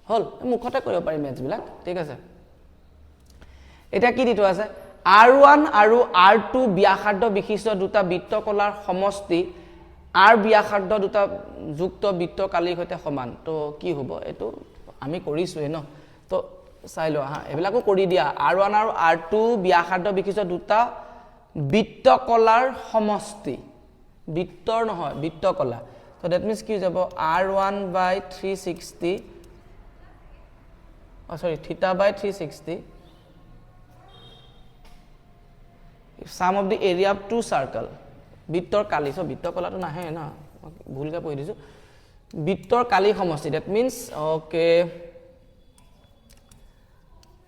হল মুখতে কৰিব পাৰি ম্যাথছ বিলাক ঠিক আছে এটা কি দিটো আছে r1 আৰু r2 ব্যাসাৰ্ধ বিশিষ্ট দুটা বৃত্তকলাৰ সমষ্টি r ব্যাসাৰ্ধ দুটা যুক্ত বৃত্ত কালিৰ সৈতে সমান তো কি হ'ব এটো আমি কৰিছোৱে ন তো চাই লো হা এবিলাকো কৰি দিয়া r1 আৰু r2 ব্যাসাৰ্ধ বিশিষ্ট দুটা বৃত্তকলাৰ সমষ্টি বৃত্তৰ নহয় বৃত্তকলা তো দ্যাট মিন্স কি যাব r1 by 360 sorry theta by 360 sum of the area of two circle বৃত্তৰ কালি সো বৃত্তকলাটো নাহে না ভুলকে পঢ়ি দিছো বৃত্তৰ কালি সমষ্টি that means okay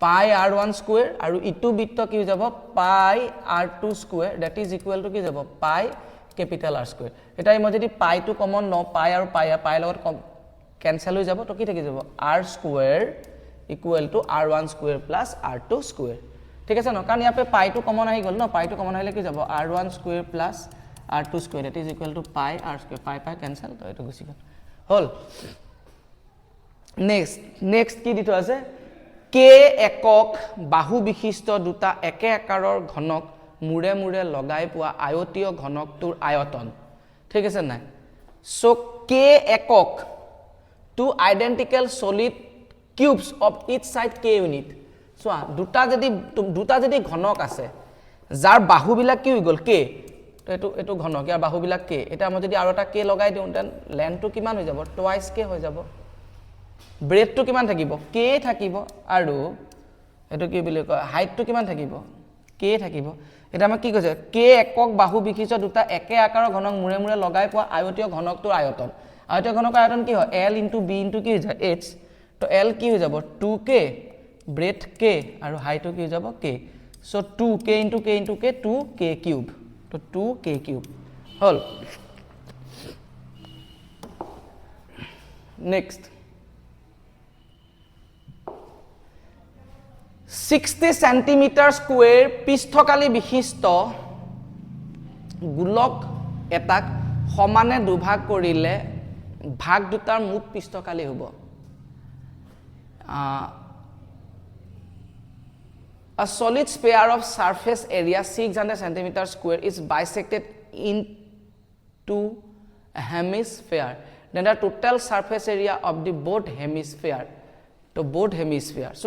pi r1 square আৰু ইটো বৃত্ত কি হৈ যাব pi r2 square that is equal to কি যাব pi capital R square এটা মই যদি pi টো কমন ন pi আৰু pi লগত ক্যান্সেল হৈ যাব তো কি থাকি যাব r square equal to r1 square plus r2 square ঠিক আছে ন কাৰণ ইয়াতে pi টো কমন আহি গল ন pi টো কমন আহিলে কি যাব r1 square plus r2 square that is equal to pi r square pi cancel তো এটা গুছি গল হল নেক্সট কি দি থোৱা আছে কে একক বাহু বিশিষ্ট দুটা একে আকাৰৰ ঘনক মুৰে মুৰে লগাই পোৱা আয়তীয় ঘনকটোৰ আয়তন ঠিক আছে নাই সো কে একক two identical solid cubes of each side k unit চোৱা দুটা যদি ঘনক আছে যাৰ বাহুবিলাক কি হৈ গল k তো এটো ঘনক ইয়াৰ বাহুবিলাক k এটা মই যদি আৰু এটা k লগাই দিওঁ তেন লেন্থটো কিমান হৈ যাব টুৱাইস k হৈ যাব ব্ৰেডটো কিমান থাকিব k থাকিব আৰু এটো কি বুলি কয় হাইটটো কিমান থাকিব k থাকিব এটা মই কি কৈছে k একক বাহু বিশিষ্ট দুটা একে আকাৰৰ ঘনক মুৰে মুৰে লগাই পোৱা আয়তীয় ঘনকটোৰ আয়তন আয়তীয় ঘনকৰ আয়তন কি হয় l * b * কি হৈ যায় h তো l কি হৈ যাব 2k ব্ৰেড k আৰু হাইটটো কি হৈ যাব k so 2k * k * k 2k cube তো 2k কিউব হল নেক্সট 60 সেন্টিমিটার স্কয়ার পৃষ্ঠকালি বিশিষ্ট গোলক এটাক সমানে দুভাগ কৰিলে ভাগ দুটাৰ মুঠ পৃষ্ঠকালি হ'ব A solid sphere of surface area 600 centimeter square is bisected into a hemisphere. Then the total surface area of the both hemisphere. To both hemisphere. So,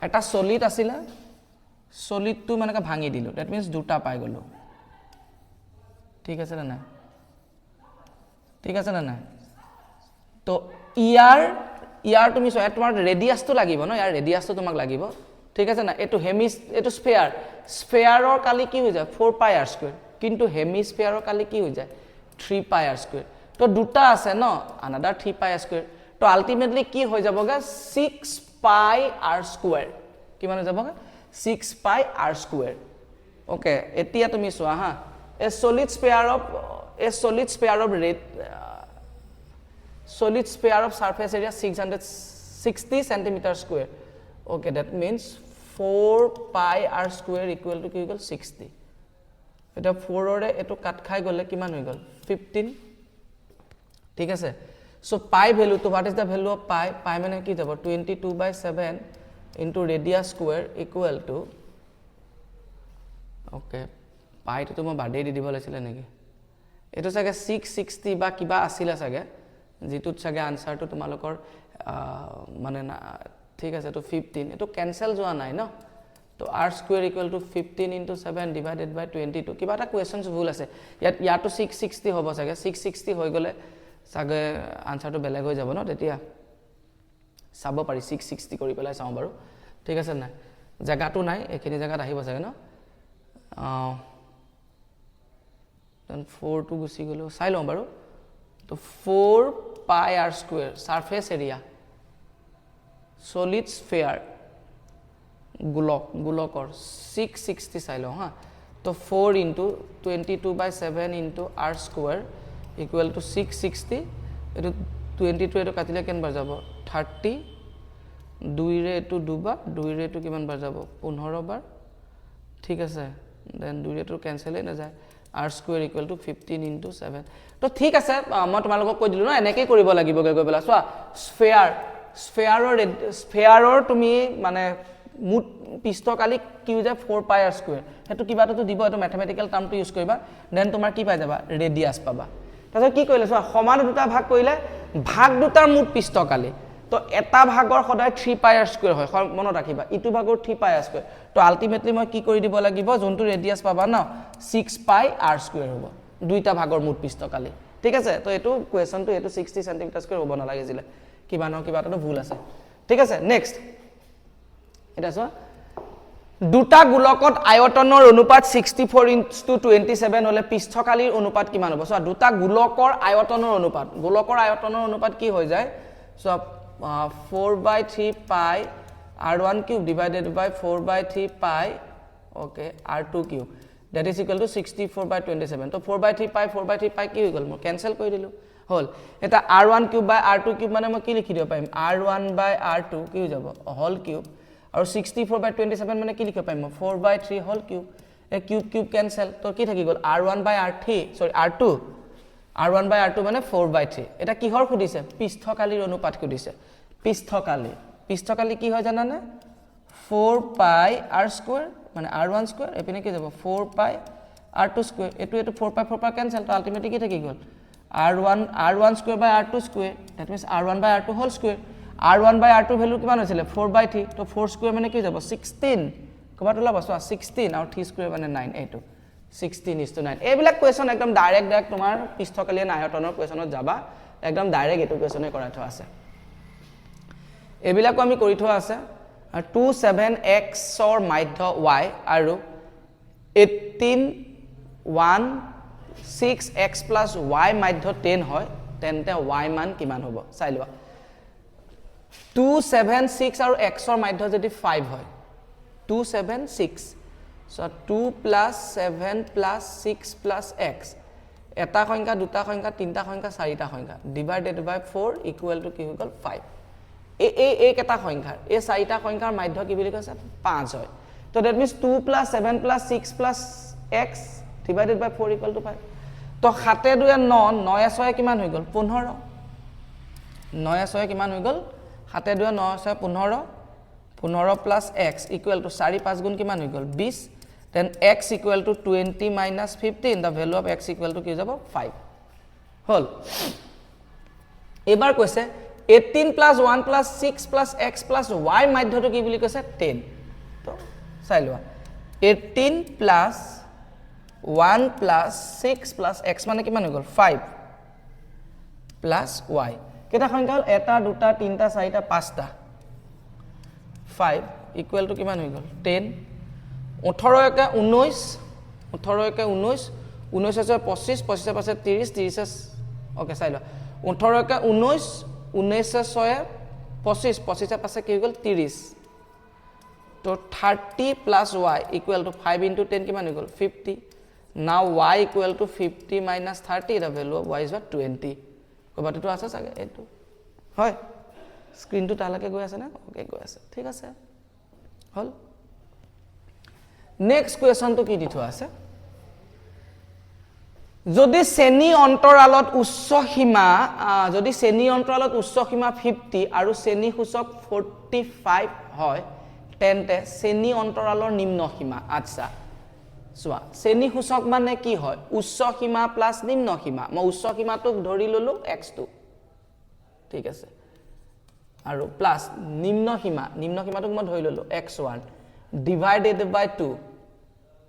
এটা solid asila, solid to manaka bhangi dilu. That means duta pai golo. ঠিক আছে না ঠিক আছে না তো ইয়াৰ তুমি so তোমাৰ ৰেডিয়াসটো লাগিব ন ইয়াৰ ৰেডিয়াসটো তোমাক লাগিব ঠিক আছে না এটো এটো স্ফেয়াৰৰ কালি কি হৈ যায় 4 পাই r স্কয়াৰ কিন্তু হেমিস্ফিয়াৰৰ কালি কি হৈ যায় 3 পাই r স্কয়াৰ তো দুটা আছে ন আনাদাৰ 3 পাই r স্কয়াৰ তো আলটিমেটলি কি হৈ যাবগা 6 পাই r স্কয়াৰ কিমান হৈ যাবগা 6 পাই r স্কয়াৰ ওকে এতিয়া তুমি সোৱা হা a solid sphere of surface area 660 centimeter square okay that means 4 pi r square equal to 60 এটা 4 ore eto kat khai gole kiman hoy gol 15 ঠিক আছে so pi value to what is the value of pi মানে কি যাব 22/7 into radius square equal to okay pi to মই বাদে দি দিব লাগিছিল নেকি এটো সাগে 660 বা কিবা আছিল সাগে যেটুত সাগে আনসারটো তোমালোকৰ মানে ঠিক আছে তো 15 এটো ক্যান্সেল যোৱা নাই ন তো r square equal to 15 into 7 divided by 22 কিবা এটা কোৱেশ্চনস ভুল আছে ইয়াটো 660 হ'ব সাগে 660 হৈ গলে সাগে আনসারটো বেলেগ হৈ যাব ন তেতিয়া চাব পাৰি 660 কৰি পেলাই চাও বাৰু ঠিক আছে না জায়গাটো নাই এখিনি জায়গাত আহিব সাগে ন then 4 to গুছি গলো চাই লম বাৰু তো 4 pi r square surface area solid sphere গোলকৰ 660 চাই লও হা তো 4 into 22/7 into r square equal to 660 এটো 22 এটো কাটিলে কেন বাৰ যাব 30 2 ৰে এটো দুবাৰ 2 ৰে এটো কিমান বাৰ যাব 15 বাৰ ঠিক আছে দেন 2 ৰে এটো ক্যান্সেল হৈ না যায় r square equal to 15 into 7 তো ঠিক আছে মই তোমালোকক কৈ দিলো না এনেকৈ কৰিব লাগিব গৈ পেলা সো স্ফেয়াৰৰ তুমি মানে মুঠ পৃষ্ঠকালি কি হৈ যায় 4 পাই r স্কয়াৰ হেতু কিবাটো দিব এটো ম্যাথমেটিক্যাল টাৰ্মটো ইউজ কৰিবা দেন তোমাৰ কি পাই যাবা ৰেডিয়াস পাবা তাছত কি কৰিলে সো সমান দুটা ভাগ কৰিলে ভাগ দুটাৰ মুঠ পৃষ্ঠকালি তো এটা ভাগৰ সদায় 3 পাই r স্কয়াৰ হয় মনত ৰাখিবা ইটো ভাগৰ 3 পাই r স্কয়াৰ তো আলটিমেটলি মই কি কৰি দিব লাগিব যোনটো ৰেডিয়াস পাবা না 6 পাই r স্কয়াৰ হ'ব দুইটা ভাগৰ মুঠ পৃষ্ঠকালি ঠিক আছে তো এটো কোৱেশ্চনটো এটো 60 সেন্টিমিটাৰ স্কয়াৰ হ'ব না লাগিছিল কিবা ন কিবা এটা ভুল আছে ঠিক আছে নেক্সট এটা সো দুটা গোলকত আয়তনৰ অনুপাত 64:27 হলে পৃষ্ঠকালিৰ অনুপাত কিমান হ'ব সো দুটা গোলকৰ আয়তনৰ অনুপাত কি হৈ যায় so 4/3 pi r1 cube divided by 4/3 pi okay r2 cube that is equal to 64/27 তো 4/3 pi কি হৈ গল মই ক্যান্সেল কৰি দিলো হল এটা r1 cube by r2 cube মানে মই কি লিখি দিব পাৰিম r1 by r2 কি হৈ যাব হোল কিউব আৰু 64/27 মানে কি লিখিব পাৰিম 4/3 হোল কিউব এ কিউব ক্যান্সেল তো কি থাকি গল r1 by r3 সৰি r1 by r2 মানে 4/3 এটা কিহৰ খুদিছে পৃষ্ঠকালিৰ অনুপাত খুদিছে পৃষ্ঠকালি কি হয় জানানে 4 পাই r স্কয়াৰ মানে r1 স্কয়াৰ এপিনে কি যাব 4 পাই r2 স্কয়াৰ এটো 4 পাই কেনসেল তো আলটিমেটলি কি থাকি গল r1 square by r2 square that means r1 by r2 whole square r1 by r2 value কিমান হৈছিল 4/3 তো 4 স্কয়াৰ মানে কি যাব 16 কবাত ওলাব 16 আৰু 3 স্কয়াৰ মানে 9 এটো 16:9 এইবিলাক কোৱেশ্চন একদম ডাইৰেক্ট তোমাৰ পৃষ্ঠকালীয় আয়তনৰ কোৱেশ্চনত যাবা একদম ডাইৰেক্ট এটো কোৱেশ্চনে কৰাই থোৱা আছে এইবিলাক আমি কৰি থোৱা আছে 27x ৰ মাধ্য y আৰু 18 1 6x + y মাধ্য 10 হয় তেন্তে y মান কিমান হ'ব চাই লোৱা 2 7 6 আৰু x ৰ মাধ্য যদি 5 হয় 2 7 6 so 2 + 7 + 6 + x এটা সংখ্যা দুটা সংখ্যা তিনটা সংখ্যা চাৰিটা সংখ্যা ডিভাইডেড বাই 4 ইকুৱেল টু কি হৈ গল 5 এই কেটা সংখ্যাৰ এই চাৰিটা সংখ্যাৰ মাধ্য কি বুলি কৈছে 5 হয় তো that means 2 + 7 + 6 + x divided by 4 equal to 5 তো 7 2 9 9 6 কিমান হৈ গল 15 9 6 কিমান হৈ গল 7 2 9 6 15 15 + x ইকুৱেল টু 4 5 গুণ কিমান হৈ গল 20 then x equal to 20 minus 15 the value of x equal to কি যাব 5 হল এবাৰ কৈছে 18 + 1 + 6 + x + y মাধ্যটো কি বুলি কৈছে 10 তো চাই লোৱা 18 + 1 + 6 + x মানে কিমান হৈ গল 5 + y কেটা সংখ্যা হল এটা দুটা তিনটা চাৰিটা পাঁচটা 5 ইকুৱেল টু কিমান হৈ গল 10 18 কে 19 18 কে 19 19 আছে 25 25 আছে 30 30 ওকে চাই ল 18 কে 19 19 6 25 25 পাছে কি গল 30 তো 30 + y ইকুৱেল টু 5 * 10 কিমান হৈ গল 50 নাও y equal to 50 - 30 the value of y is 20 কবাটো আছে চাগে এটো হয় স্ক্ৰিনটো তালাকে গৈ আছে না ওকে গৈ আছে ঠিক আছে হল নেক্সট কোৱেশ্চনটো কি দি থোৱা আছে যদি শ্ৰেণী অন্তৰালত উচ্চ সীমা 50 আৰু শ্ৰেণী সূচক 45 হয় তেন্তে শ্ৰেণী অন্তৰালৰ নিম্ন সীমা আচ্ছা সোৱা শ্ৰেণী সূচক মানে কি হয় উচ্চ সীমা প্লাস নিম্ন সীমা মই উচ্চ সীমাটোক ধৰি ললো x2 ঠিক আছে আৰু প্লাস নিম্ন সীমাটোক মই ধৰি ললো x1 divided by 2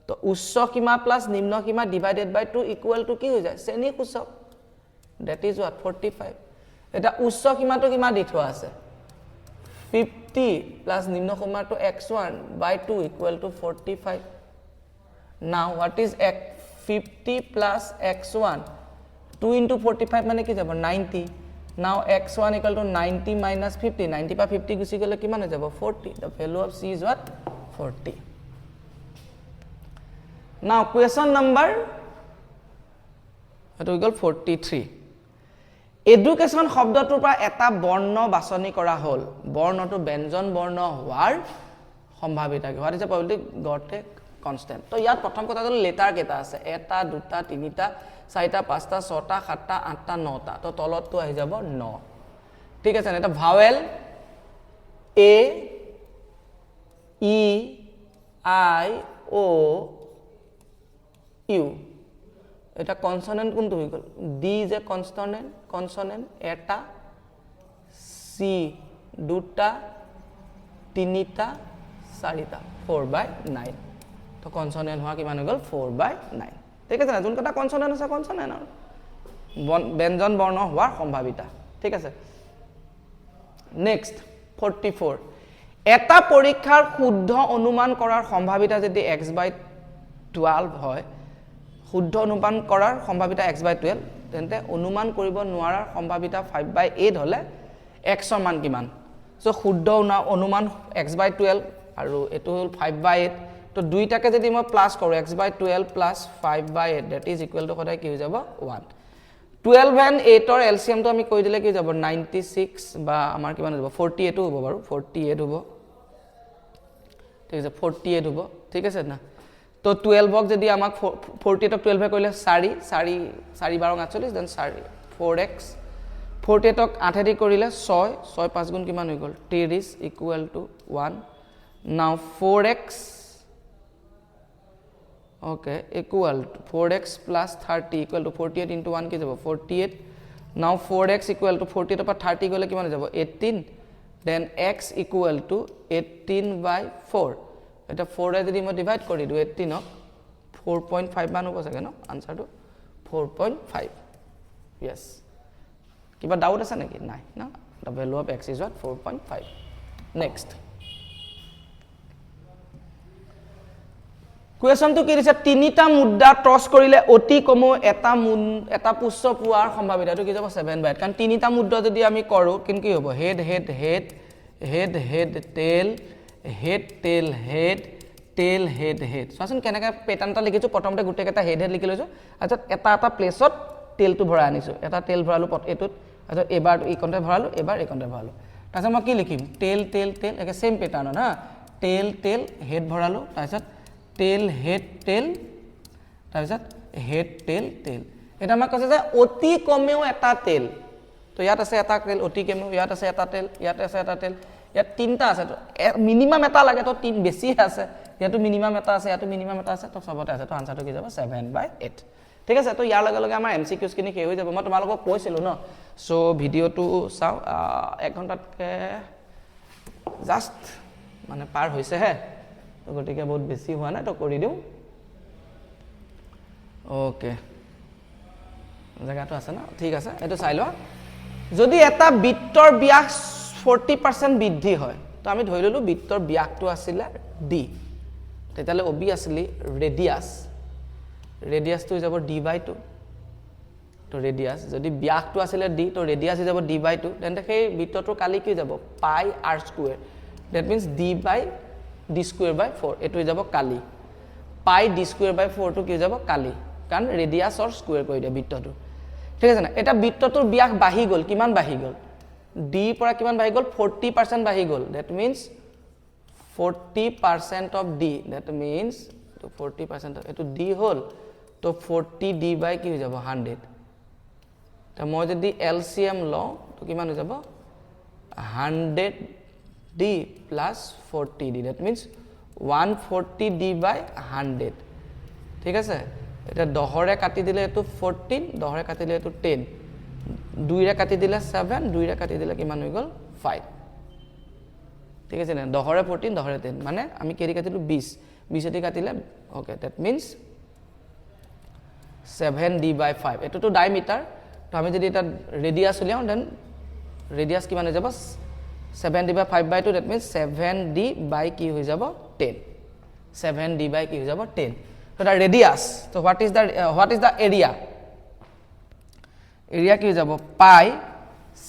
তো উচ্চ সীমা প্লাস নিম্ন সীমা divided by 2 equal to কি হৈ যায় শ্ৰেণী সূচক that is what 45 এটা উচ্চ সীমাটো কিমান দি থোৱা আছে 50 প্লাস নিম্ন সীমাটো x1 by 2 equal to 45 now what is 50 plus x1 2 into 45 মানে কি যাব 90 now x1 equal to 90 minus 50 90 পা 50 গুছি গলে কিমান হৈ যাব 40 the value of c is what 40 now question number it will 43 education শব্দটোৰ পৰা এটা বৰ্ণ বাছনি কৰা হল বৰ্ণটো ব্যঞ্জন বৰ্ণ হোৱাৰ সম্ভাৱিতা কি what is the probability got a constant তো ইয়াত প্ৰথম কথাটো লেটাৰ কেটা আছে এটা দুটা তিনিটা চাৰিটা পাঁচটা ছটা সাতটা আঠটা নটা তো তলতটো আহি যাব 9 ঠিক আছে এটা vowel a e i o u এটা কনসোনেন্ট কোনটো হৈ গল d is a consonant এটা c দুটা তিনিটা চাৰিটা 4/9 তো কনসোনেন্ট হোৱা কিমান হৈ গল 4/9 ঠিক আছে না যোন কটা কনসোনেন্ট আছে কনসোনেন্ট আৰু ব্যঞ্জন বৰ্ণ হোৱাৰ সম্ভাৱিতা ঠিক আছে নেক্সট 44 এটা পৰীক্ষাৰ শুদ্ধ অনুমান কৰাৰ সম্ভাৱিতা যদি x/12 হয় শুদ্ধ অনুমান কৰাৰ সম্ভাৱিতা x/12 তেন্তে অনুমান কৰিব নোৱাৰাৰ সম্ভাৱিতা 5/8 হলে x ৰ মান কিমান সো শুদ্ধ অনুমান x/12 আৰু এটো হল 5/8 তো দুইটাকে যদি মই প্লাস কৰো x/12 plus 5/8 that is equal to সদায় কি হৈ যাব 1 12 and 8 ৰ এলসিএম তো আমি কৈ দিলে কি যাব 96 বা আমাৰ কিমান হ'ব 48 হ'ব বাৰু 48 হ'ব ঠিক আছে 48 হ'ব ঠিক আছে না তো 12 ক যদি আমাক 48 ক 12 এ কৰিলে 4 4 4 12 48 then 4 4x 48ক 8 দি কৰিলে 6 6 5 গুণ কিমান হৈ গল 30 ইকুৱেল টু 1 নাও 4x okay equal to 4x plus 30 equal to 48 into 1 কি যাব 48 now 4x equal to 48 পৰা 30 গলে কিমান যাব 18 then x equal to 18 by 4 এটা 4 যদি মই ডিভাইড কৰি দিও 18 ক 4.5 মান হ'ব চাগে ন আনসাৰটো 4.5 yes কিবা ডাউট আছে নেকি নাই না the value of x is what 4.5 next question to কি দিছে তিনিটা মুদ্ৰা টস কৰিলে অতি কমো এটা পুষ্য পোৱাৰ সম্ভাৱিতাটো কি যাব 7 বাই 8 কাৰণ তিনিটা মুদ্ৰা যদি আমি কৰো কিন কি হ'ব head head head head head tail head tail head tail head head সোৱাচোন কেনেকা প্যাটাৰ্নটা লিখিছো প্ৰথমতে গুটেকেটা হেড হেড লিখি লৈছো আচ্ছা এটা প্লেছত টেলটো ভৰাই আনিছো এটা টেল ভৰালো এটোত আচ্ছা এবাৰ ই কন্টে ভৰালো এবাৰ এই কন্টে ভৰালো তাৰছত মই কি লিখিম টেল টেল টেল একে সেম প্যাটাৰ্ন না টেল টেল হেড ভৰালো তাৰছত টেল হেড টেল তাৰছত হেড টেল টেল এটা আমাক কৈছে যে অতি কমেও এটা টেল তো ইয়াত আছে এটা টেল অতি কমেও ইয়াত আছে এটা টেল ইয়াত আছে এটা টেল ইয়াত তিনটা আছে তো মিনিমাম এটা লাগে তো তিন বেছি আছে ইয়াতো মিনিমাম এটা আছে ইয়াতো মিনিমাম এটা আছে তো সবতে আছে তো আনসাৰটো কি যাব 7/8 ঠিক আছে তো ইয়াৰ লগে লগে আমাৰ এমসিকিউজ কিনি কে হৈ যাব মই তোমালোকক কৈছিলো ন সো ভিডিওটো চাও 1 ঘণ্টাতকে জাস্ট মানে পাৰ হৈছে হে তো গটিকে বহুত বেছি হোৱা না তো কৰি দিও ওকে জায়গাটো আছে না ঠিক আছে এটো চাই লোৱা যদি এটা বৃত্তৰ ব্যাস 40% বৃদ্ধি হয় তো আমি ধৰি ললো বৃত্তৰ ব্যাসটো আছিল d তেতিয়ালে obviously ৰেডিয়াসটো যাব d/2 তো ৰেডিয়াস যদি ব্যাসটো আছিল d তো ৰেডিয়াস যাব d/2 তেন্তে সেই বৃত্তটোৰ কালি কি যাব পাই r² that means d/d²/4 এটো যাব কালি পাই d²/4 টো কি যাব কালি কাৰণ ৰেডিয়াসৰ স্কয়াৰ কৰি দিয়া বৃত্তটো ঠিক আছে না এটা বৃত্তটোৰ ব্যাস বাঢ়ি গল কিমান বাঢ়ি গল d পৰা কিমান বাঢ়ি গল 40% বাঢ়ি গল that means 40% of d that means to 40% এটো d হল তো 40d by কি হৈ যাব 100 তা মই যদি LCM লও তো কিমান হৈ যাব 100d plus 40d that means 140d by 100 ঠিক আছে এটা 10 ৰে কাটি দিলে এটো 14 10 ৰে কাটি দিলে এটো 10 2 ৰে কাটি দিলে 7 2 ৰে কাটি দিলে কিমান হৈ গল 5 ঠিক আছে না 10 ৰে 14 10 ৰে 10 মানে আমি কেৰি কাটিলো 20 20 এটি কাটিলে okay that means 7d by 5 এটো তো ডায়ামিটাৰ তো আমি যদি এটা ৰেডিয়াস উলিয়াও দেন ৰেডিয়াস কিমান হৈ যাব 7d by 5/2 that means 7d by কি হৈ যাব 10 7d by কি হৈ যাব 10 so the radius so what is the area কি হৈ যাব pi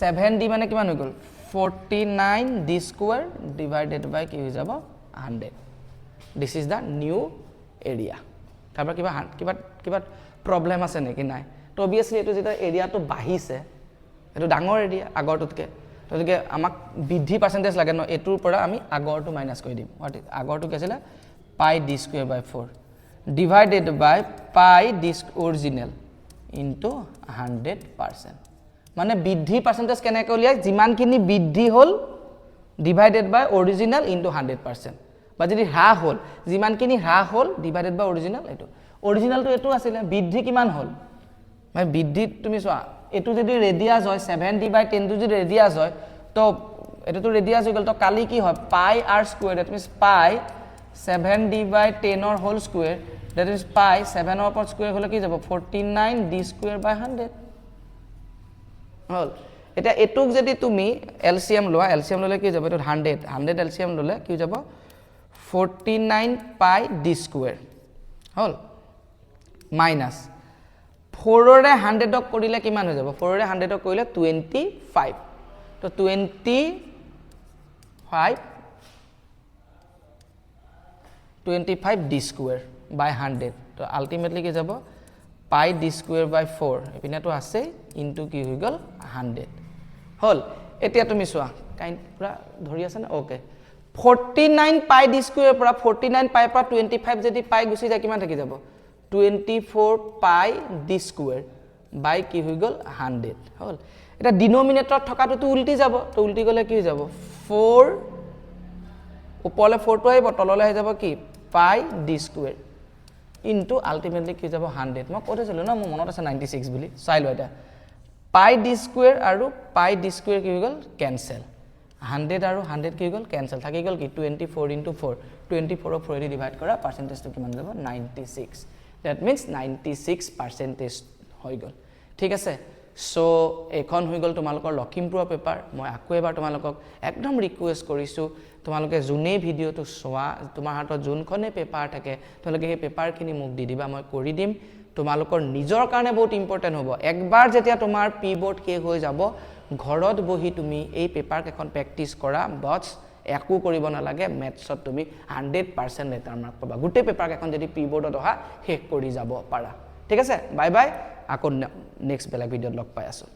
7d মানে কিমান হৈ গল 49d square divided by কি হৈ যাব 100 this is the new area তাৰপৰা কিবা প্ৰবলেম আছে নেকি নাই তো obviously এটো যেটা এৰিয়াটো বাঢ়িছে এটো ডাঙৰ এৰিয়া আগৰটোতকে তোকে আমাক বৃদ্ধি পাৰ্সেন্টেজ লাগে ন এটোৰ পৰা আমি আগৰটো মাইনাস কৰি দিম আগৰটো কি আছিল pi d²/4 divided by pi d original into 100% মানে বৃদ্ধি পার্সেন্টেজ কেনেকৈ উলিয়াই যিমানখিনি বৃদ্ধি হল divided by original into 100% বা যদি হ্ৰাস হল যিমানখিনি হ্ৰাস হল divided by original এটো originalটো এটো আছিল বৃদ্ধি কিমান হল মানে বৃদ্ধি তুমি চোৱা এটো যদি ৰেডিয়াস হয় 7d by 10 টো যদি ৰেডিয়াস হয় তো এটো তো ৰেডিয়াস হৈ গল তো কালি কি হয় pi r² that means pi 7d by 10 or whole square that is pi 7 or square হলে কি যাব 49d²/100 হল এটা এটুক যদি তুমি LCM লোৱা LCM ললে কি যাব এটো 100 LCM ললে কি যাব 49 pi d² হল মাইনাস 4 ৰে 100 কৰিলে কিমান হৈ যাব 4 ৰে 100 কৰিলে 25 তো 25 d² by 100 তো আলটিমেটলি কি যাব pi d²/4 এপিনেটো আছে ইনটু কি হৈ গল 100 হল এতিয়া তুমি চোৱা কাইন্ড পুৰা ধৰি আছে না ওকে 49 pi d² পৰা 49 pi পৰা 25 যদি pi গুছি যায় কিমান থাকি যাব 24 pi d² by কি হৈ গল 100 হল এটা ডিনোমিনেটৰত থকাটোতো উল্টি যাব তো উল্টি গ'লে কি হৈ যাব 4 ওপৰলৈ 4 টো আহিব তললৈ আহি যাব কি পাই ডি স্কোয়াৰ ইনটু আল্টিমেটলি কি যাব 100 মই কৈ দিছিলো না মোৰ মনত আছে 96 বুলি চাই লো এটা পাই ডি স্কোয়াৰ আৰু পাই ডি স্কোয়াৰ কি হৈ গ'ল কেনসেল 100 আৰু 100 কি হৈ গ'ল কেনসেল থাকি গ'ল কি 24 into 4 24 ৰ 4 দি ডিভাইড কৰা পাৰ্চেন্টেজটো কিমান যাব 96 দ্যাট মিন্স 96% হৈ গ'ল ঠিক আছে সো এখন হৈ গ'ল তোমালোকৰ লখিমপুৰ পেপাৰ মই আকৌ এবাৰ তোমালোকক একদম ৰিকুৱেষ্ট কৰিছো তোমালোকে জুনে ভিডিওটো সোৱা তোমাৰ হাতত জুনখনে পেপাৰ থাকে তোমালোকে এই পেপাৰখিনি মোক দি দিবা মই কৰি দিম তোমালোকৰ নিজৰ কাৰণে বহুত ইম্পৰ্টেন্ট হ'ব একবাৰ যেতিয়া তোমাৰ পি বোৰ্ড কে হৈ যাব ঘৰত বহি তুমি এই পেপাৰ কেখন প্ৰেক্টিস কৰা বস একো কৰিব নালাগে মেথছত তুমি 100% লেটাৰ মাৰ্ক পাবা গুটে পেপাৰ কেখন যদি পি বোৰ্ডত অহা শেষ কৰি যাব পাৰা ঠিক আছে বাই বাই আকৌ নেক্সট বেলেগ ভিডিঅ'ত লগ পাই আছো